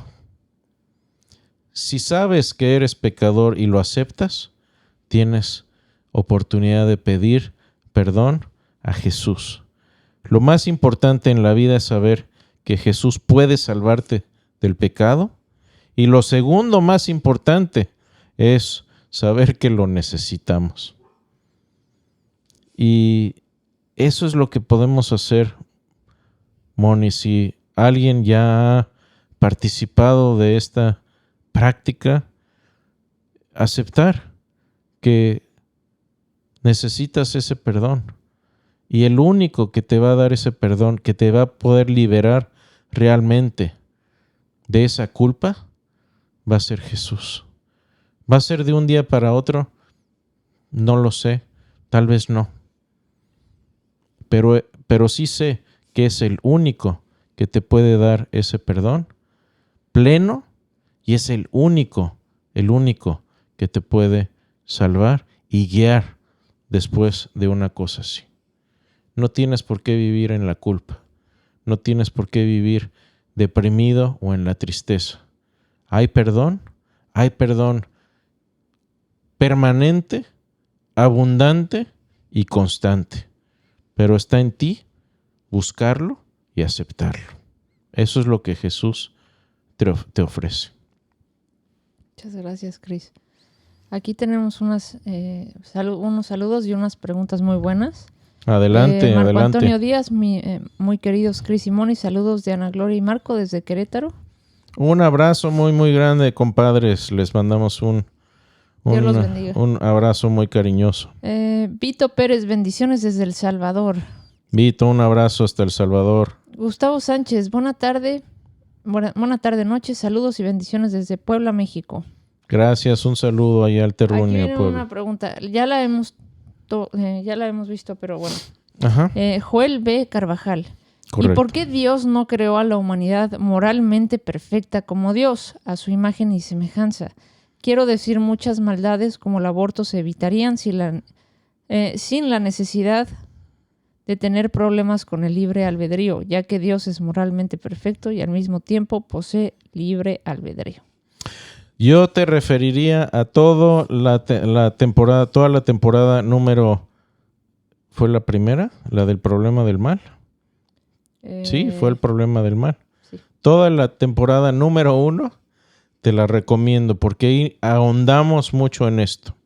Si sabes que eres pecador y lo aceptas, tienes oportunidad de pedir perdón a Jesús. Lo más importante en la vida es saber que Jesús puede salvarte del pecado. Y lo segundo más importante es saber que lo necesitamos. Y eso es lo que podemos hacer, Moni. Si alguien ya ha participado de esta práctica, aceptar que necesitas ese perdón. Y el único que te va a dar ese perdón, que te va a poder liberar realmente de esa culpa, va a ser Jesús. ¿Va a ser de un día para otro? No lo sé, tal vez no. Pero sí sé que es el único que te puede dar ese perdón pleno, y es el único que te puede salvar y guiar después de una cosa así. No tienes por qué vivir en la culpa. No tienes por qué vivir deprimido o en la tristeza. Hay perdón permanente, abundante y constante. Pero está en ti buscarlo y aceptarlo. Eso es lo que Jesús te ofrece. Muchas gracias, Cris. Aquí tenemos unos saludos y unas preguntas muy buenas. Adelante, Marco adelante. Antonio Díaz, muy queridos Cris y Moni, saludos de Ana Gloria y Marco desde Querétaro. Un abrazo muy, muy grande, compadres. Les mandamos un Dios los bendiga. Un abrazo muy cariñoso. Vito Pérez, bendiciones desde El Salvador. Vito, un abrazo hasta El Salvador. Gustavo Sánchez, buena tarde, noche, saludos y bendiciones desde Puebla, México. Gracias, un saludo allá al Terruño, Aquí viene Puebla. una pregunta, ya la hemos visto, pero bueno. Ajá. Joel B. Carvajal. Correcto. ¿Y por qué Dios no creó a la humanidad moralmente perfecta como Dios, a su imagen y semejanza? Quiero decir, muchas maldades como el aborto se evitarían sin la necesidad de tener problemas con el libre albedrío, ya que Dios es moralmente perfecto y al mismo tiempo posee libre albedrío. Yo te referiría a toda la temporada número... ¿Fue la primera? ¿La del problema del mal? Sí, fue el problema del mal. Sí. Toda la temporada número 1 te la recomiendo porque ahí ahondamos mucho en esto.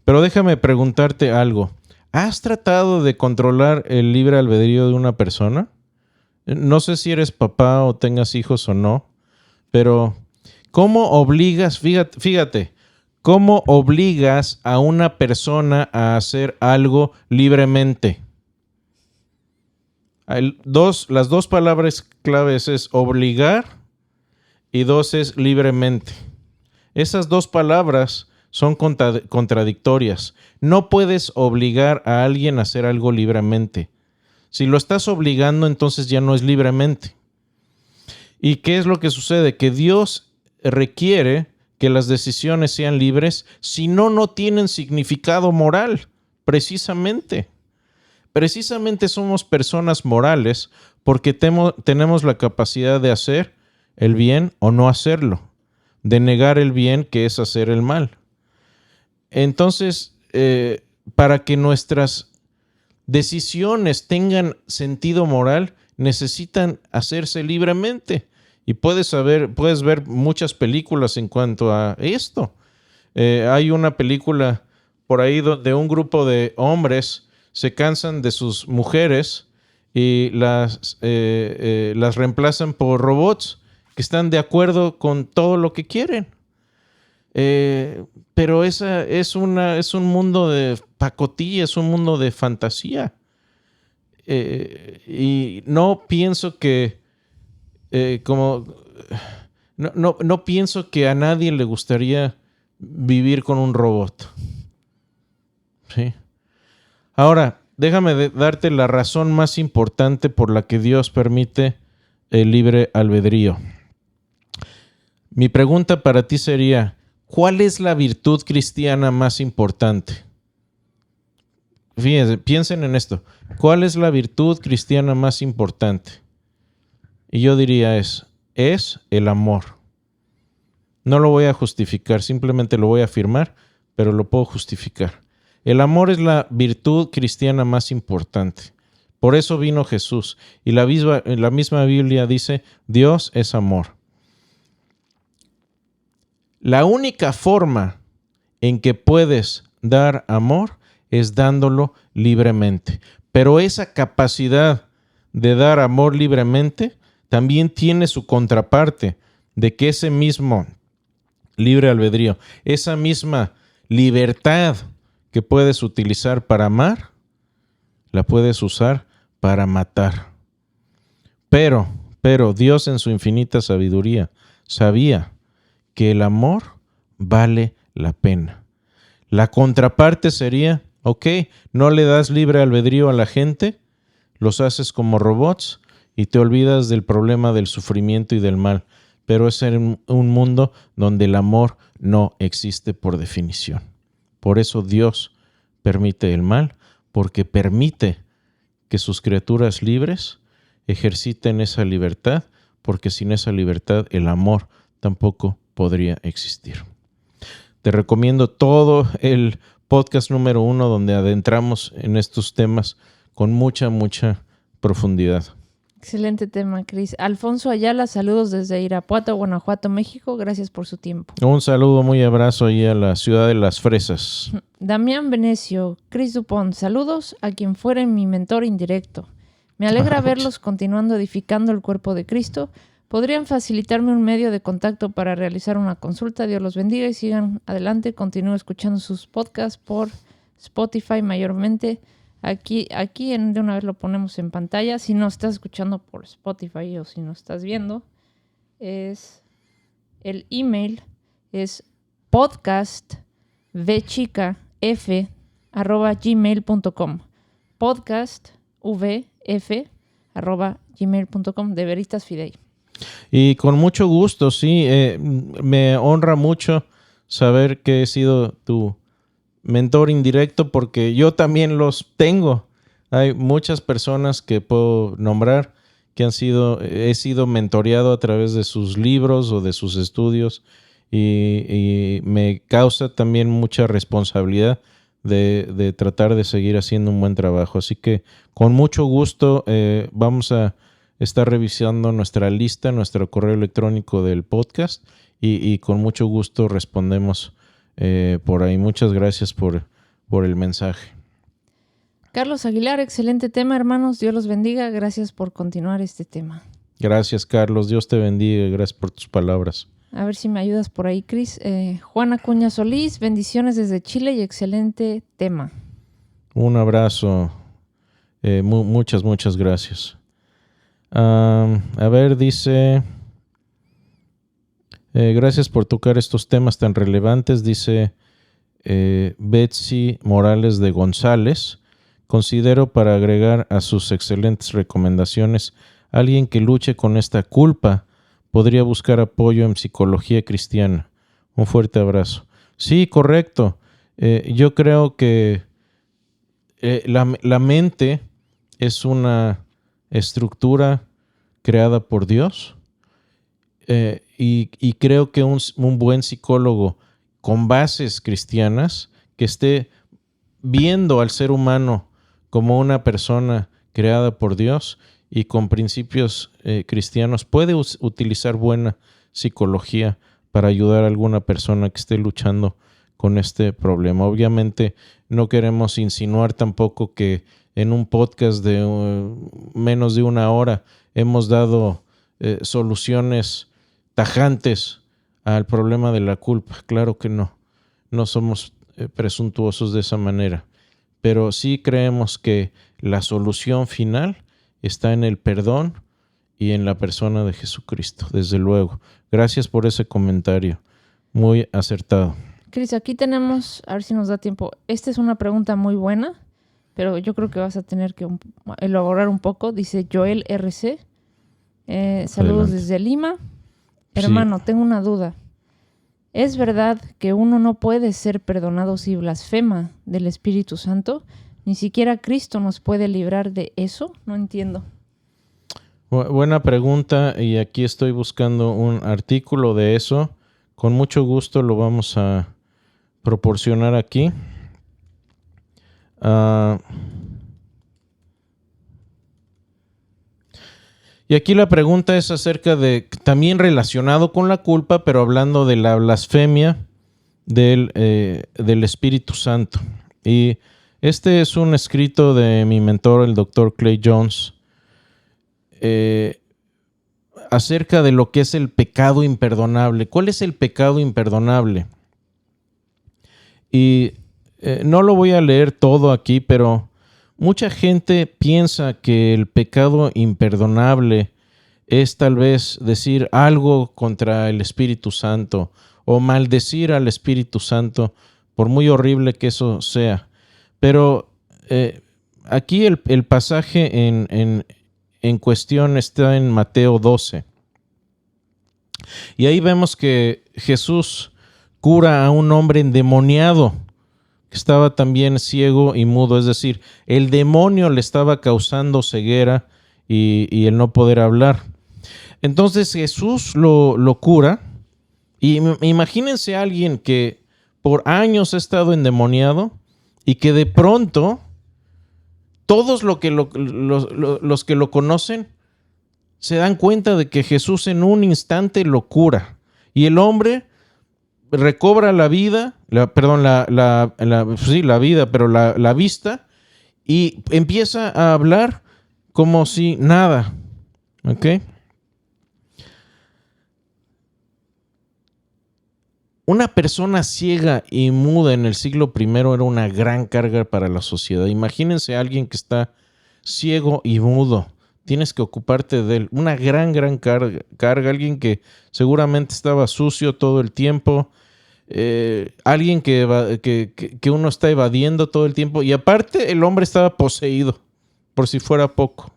Pero déjame preguntarte algo. ¿Has tratado de controlar el libre albedrío de una persona? No sé si eres papá o tengas hijos o no, pero ¿cómo obligas, fíjate, cómo obligas a una persona a hacer algo libremente? Las dos palabras claves es obligar y dos es libremente. Esas dos palabras son contradictorias. No puedes obligar a alguien a hacer algo libremente. Si lo estás obligando, entonces ya no es libremente. ¿Y qué es lo que sucede? Que Dios requiere que las decisiones sean libres, si no, no tienen significado moral, precisamente. Precisamente somos personas morales porque tenemos la capacidad de hacer el bien o no hacerlo, de negar el bien, que es hacer el mal. Entonces, para que nuestras decisiones tengan sentido moral, necesitan hacerse libremente. Y puedes ver muchas películas en cuanto a esto. Hay una película por ahí donde un grupo de hombres se cansan de sus mujeres y las reemplazan por robots que están de acuerdo con todo lo que quieren. Pero esa es un mundo de pacotilla, es un mundo de fantasía. Y no pienso que no pienso que a nadie le gustaría vivir con un robot. ¿Sí? Ahora, déjame darte la razón más importante por la que Dios permite el libre albedrío. Mi pregunta para ti sería, ¿cuál es la virtud cristiana más importante? Fíjense, piensen en esto. ¿Cuál es la virtud cristiana más importante? Y yo diría es el amor. No lo voy a justificar, simplemente lo voy a afirmar, pero lo puedo justificar. El amor es la virtud cristiana más importante. Por eso vino Jesús. Y la misma Biblia dice, Dios es amor. La única forma en que puedes dar amor es dándolo libremente. Pero esa capacidad de dar amor libremente también tiene su contraparte de que ese mismo libre albedrío, esa misma libertad que puedes utilizar para amar, la puedes usar para matar. Pero Dios en su infinita sabiduría sabía que el amor vale la pena. La contraparte sería, ok, no le das libre albedrío a la gente, los haces como robots y te olvidas del problema del sufrimiento y del mal. Pero es en un mundo donde el amor no existe por definición. Por eso Dios permite el mal, porque permite que sus criaturas libres ejerciten esa libertad, porque sin esa libertad el amor tampoco podría existir. Te recomiendo todo el podcast número 1 donde adentramos en estos temas con mucha profundidad. Excelente tema, Cris. Alfonso Ayala, saludos desde Irapuato, Guanajuato, México. Gracias por su tiempo. Un saludo, muy abrazo ahí a la ciudad de las fresas. Damián Venecio, Cris Dupont, saludos a quien fuera mi mentor indirecto. Me alegra verlos continuando edificando el cuerpo de Cristo. ¿Podrían facilitarme un medio de contacto para realizar una consulta? Dios los bendiga y sigan adelante. Continúo escuchando sus podcasts por Spotify mayormente. Aquí de una vez lo ponemos en pantalla. Si no estás escuchando por Spotify o si no estás viendo, el email es podcastvf@gmail.com. podcastvf@gmail.com de Veritas Fidei. Y con mucho gusto, sí. Me honra mucho saber que he sido tu mentor indirecto porque yo también los tengo. Hay muchas personas que puedo nombrar que he sido mentoreado a través de sus libros o de sus estudios y me causa también mucha responsabilidad de tratar de seguir haciendo un buen trabajo. Así que con mucho gusto vamos a estar revisando nuestra lista, nuestro correo electrónico del podcast y con mucho gusto respondemos por ahí. Muchas gracias por el mensaje. Carlos Aguilar, excelente tema, hermanos. Dios los bendiga. Gracias por continuar este tema. Gracias, Carlos. Dios te bendiga. Gracias por tus palabras. A ver si me ayudas por ahí, Cris. Juan Acuña Solís, bendiciones desde Chile y excelente tema. Un abrazo. Muchas gracias. A ver, dice... gracias por tocar estos temas tan relevantes, dice Betsy Morales de González. Considero para agregar a sus excelentes recomendaciones alguien que luche con esta culpa. Podría buscar apoyo en psicología cristiana. Un fuerte abrazo. Sí, correcto. Yo creo que la mente es una estructura creada por Dios. Y creo que un buen psicólogo con bases cristianas que esté viendo al ser humano como una persona creada por Dios y con principios cristianos puede utilizar buena psicología para ayudar a alguna persona que esté luchando con este problema. Obviamente no queremos insinuar tampoco que en un podcast de menos de una hora hemos dado soluciones tajantes al problema de la culpa. Claro que no. No somos presuntuosos de esa manera. Pero sí creemos que la solución final está en el perdón y en la persona de Jesucristo, desde luego. Gracias por ese comentario. Muy acertado. Cris, aquí tenemos, a ver si nos da tiempo. Esta es una pregunta muy buena, pero yo creo que vas a tener que elaborar un poco. Dice Joel RC. Saludos desde Lima. Hermano, tengo una duda. ¿Es verdad que uno no puede ser perdonado si blasfema del Espíritu Santo? ¿Ni siquiera Cristo nos puede librar de eso? No entiendo. Buena pregunta, y aquí estoy buscando un artículo de eso. Con mucho gusto lo vamos a proporcionar aquí. Y aquí la pregunta es acerca de, también relacionado con la culpa, pero hablando de la blasfemia del Espíritu Santo. Y este es un escrito de mi mentor, el Dr. Clay Jones, acerca de lo que es el pecado imperdonable. ¿Cuál es el pecado imperdonable? Y no lo voy a leer todo aquí, pero mucha gente piensa que el pecado imperdonable es tal vez decir algo contra el Espíritu Santo o maldecir al Espíritu Santo, por muy horrible que eso sea. Pero aquí el pasaje en cuestión está en Mateo 12. Y ahí vemos que Jesús cura a un hombre endemoniado que estaba también ciego y mudo, es decir, el demonio le estaba causando ceguera y el no poder hablar. Entonces Jesús lo cura, y imagínense a alguien que por años ha estado endemoniado y que de pronto todos los que lo conocen se dan cuenta de que Jesús en un instante lo cura, y el hombre recobra la vida, la vista, y empieza a hablar como si nada. ¿Ok? Una persona ciega y muda en el siglo I era una gran carga para la sociedad. Imagínense a alguien que está ciego y mudo. Tienes que ocuparte de él. Una gran carga. Alguien que seguramente estaba sucio todo el tiempo. Alguien que uno está evadiendo todo el tiempo. Y aparte el hombre estaba poseído, por si fuera poco.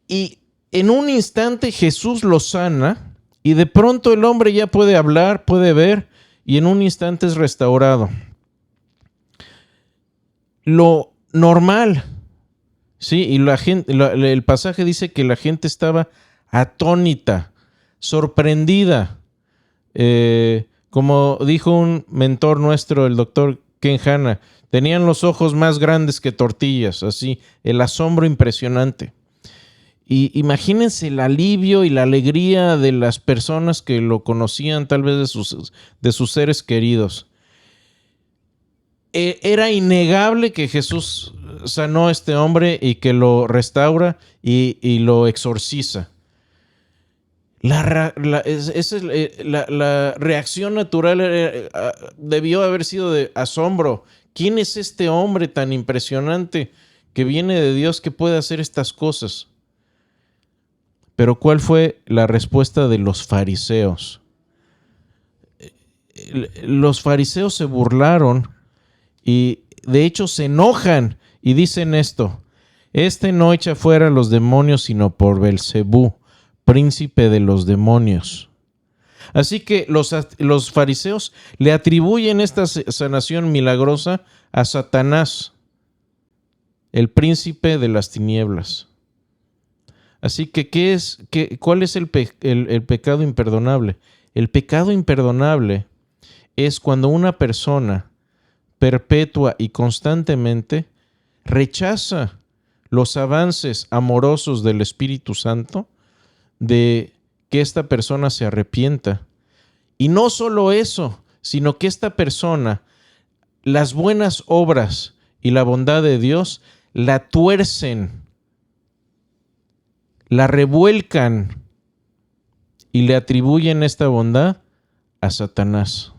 Y en un instante Jesús lo sana. Y de pronto el hombre ya puede hablar, puede ver, y en un instante es restaurado. Lo normal. Sí, y el pasaje dice que la gente estaba atónita, sorprendida. Como dijo un mentor nuestro, el doctor Ken Hanna, tenían los ojos más grandes que tortillas, así, el asombro impresionante. Y imagínense el alivio y la alegría de las personas que lo conocían, tal vez de sus seres queridos. Era innegable que Jesús sanó a este hombre y que lo restaura y lo exorciza. La reacción natural debió haber sido de asombro. ¿Quién es este hombre tan impresionante que viene de Dios que puede hacer estas cosas? Pero ¿cuál fue la respuesta de los fariseos? Los fariseos se burlaron y de hecho se enojan y dicen esto: este no echa fuera a los demonios sino por Belcebú, príncipe de los demonios. Así que los fariseos le atribuyen esta sanación milagrosa a Satanás, el príncipe de las tinieblas. Así que, ¿cuál es el pecado imperdonable? El pecado imperdonable es cuando una persona perpetua y constantemente rechaza los avances amorosos del Espíritu Santo de que esta persona se arrepienta. Y no solo eso, sino que esta persona, las buenas obras y la bondad de Dios la tuercen, la revuelcan y le atribuyen esta bondad a Satanás.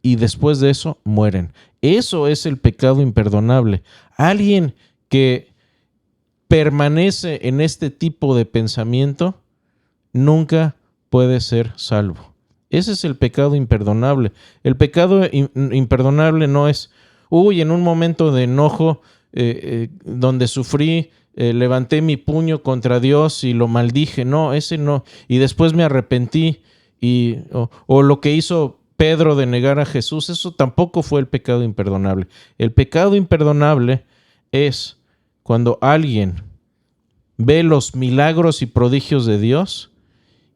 Y después de eso mueren. Eso es el pecado imperdonable. Alguien que permanece en este tipo de pensamiento nunca puede ser salvo. Ese es el pecado imperdonable. El pecado imperdonable no es, en un momento de enojo donde sufrí, levanté mi puño contra Dios y lo maldije. No, ese no. Y después me arrepentí. O lo que hizo Pedro de negar a Jesús, eso tampoco fue el pecado imperdonable. El pecado imperdonable es cuando alguien ve los milagros y prodigios de Dios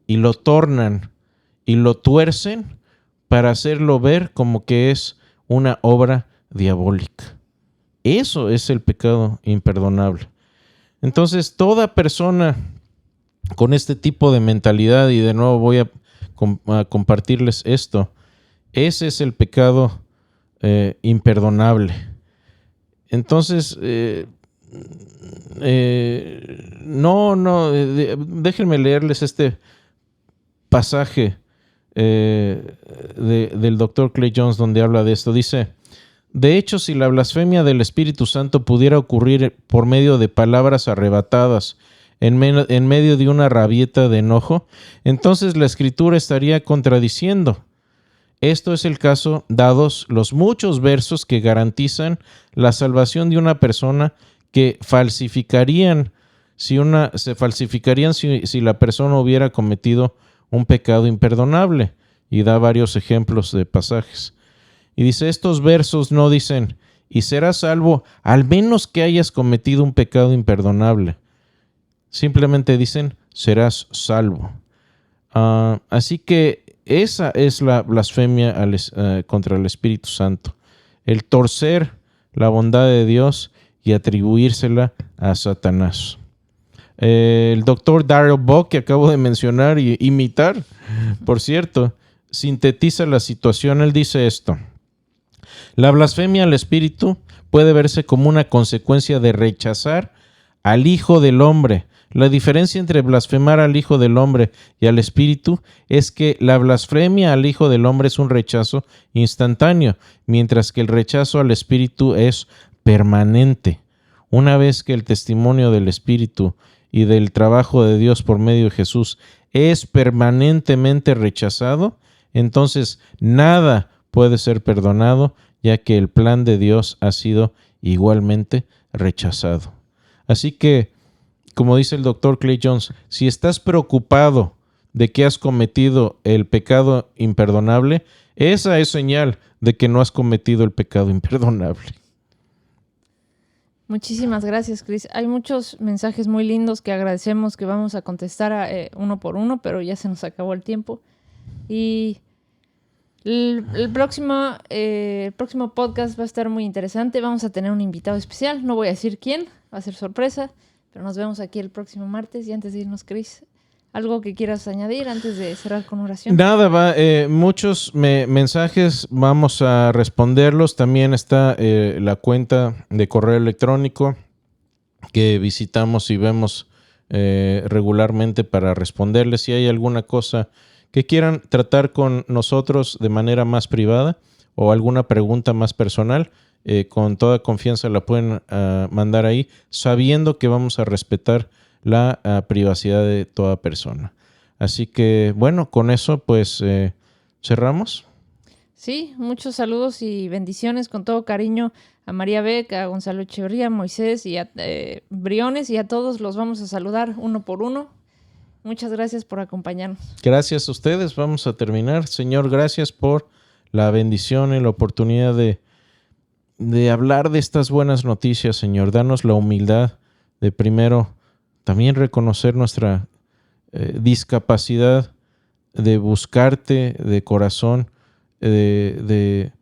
y lo tornan y lo tuercen para hacerlo ver como que es una obra diabólica. Eso es el pecado imperdonable. Entonces, toda persona con este tipo de mentalidad, y de nuevo voy a compartirles esto, ese es el pecado imperdonable. Entonces, déjenme leerles este pasaje del Dr. Clay Jones donde habla de esto. Dice: de hecho, si la blasfemia del Espíritu Santo pudiera ocurrir por medio de palabras arrebatadas en medio de una rabieta de enojo, entonces la Escritura estaría contradiciendo. Esto es el caso dados los muchos versos que garantizan la salvación de una persona que se falsificarían si la persona hubiera cometido un pecado imperdonable. Y da varios ejemplos de pasajes. Y dice, estos versos no dicen, y serás salvo al menos que hayas cometido un pecado imperdonable. Simplemente dicen, serás salvo. Así que esa es la blasfemia contra el Espíritu Santo. El torcer la bondad de Dios y atribuírsela a Satanás. El doctor Darrell Buck, que acabo de mencionar y imitar, por cierto, sintetiza la situación. Él dice esto: la blasfemia al Espíritu puede verse como una consecuencia de rechazar al Hijo del Hombre. La diferencia entre blasfemar al Hijo del Hombre y al Espíritu es que la blasfemia al Hijo del Hombre es un rechazo instantáneo, mientras que el rechazo al Espíritu es permanente. Una vez que el testimonio del Espíritu y del trabajo de Dios por medio de Jesús es permanentemente rechazado, entonces nada puede ser perdonado, ya que el plan de Dios ha sido igualmente rechazado. Así que, como dice el Dr. Clay Jones, si estás preocupado de que has cometido el pecado imperdonable, esa es señal de que no has cometido el pecado imperdonable. Muchísimas gracias, Cris. Hay muchos mensajes muy lindos que agradecemos, que vamos a contestar uno por uno, pero ya se nos acabó el tiempo. Y el próximo podcast va a estar muy interesante. Vamos a tener un invitado especial. No voy a decir quién, va a ser sorpresa, pero nos vemos aquí el próximo martes. Y antes de irnos, Cris, ¿algo que quieras añadir antes de cerrar con oración? Nada, muchos mensajes, vamos a responderlos. También está la cuenta de correo electrónico que visitamos y vemos regularmente para responderles. Si hay alguna cosa que quieran tratar con nosotros de manera más privada o alguna pregunta más personal, con toda confianza la pueden mandar ahí, sabiendo que vamos a respetar la privacidad de toda persona. Así que, bueno, con eso pues cerramos. Sí, muchos saludos y bendiciones con todo cariño a María Beck, a Gonzalo Echeverría, a Moisés y a Briones, y a todos los vamos a saludar uno por uno. Muchas gracias por acompañarnos. Gracias a ustedes. Vamos a terminar. Señor, gracias por la bendición y la oportunidad de hablar de estas buenas noticias, Señor. Danos la humildad de primero también reconocer nuestra discapacidad, de buscarte de corazón, de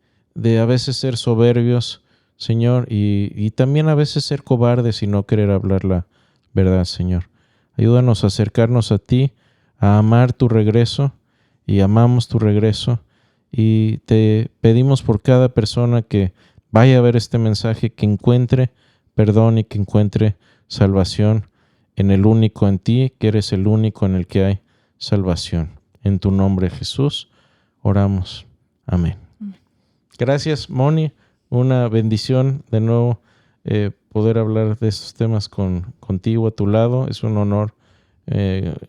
a veces ser soberbios, Señor, y también a veces ser cobardes y no querer hablar la verdad, Señor. Ayúdanos a acercarnos a ti, a amar tu regreso, y amamos tu regreso, y te pedimos por cada persona que vaya a ver este mensaje, que encuentre perdón y que encuentre salvación en el único, en ti, que eres el único en el que hay salvación. En tu nombre, Jesús, oramos. Amén. Gracias, Moni. Una bendición de nuevo poder hablar de estos temas contigo a tu lado. Es un honor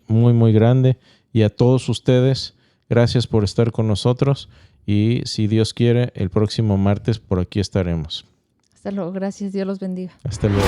muy, muy grande. Y a todos ustedes, gracias por estar con nosotros. Y si Dios quiere, el próximo martes por aquí estaremos. Hasta luego. Gracias. Dios los bendiga. Hasta luego.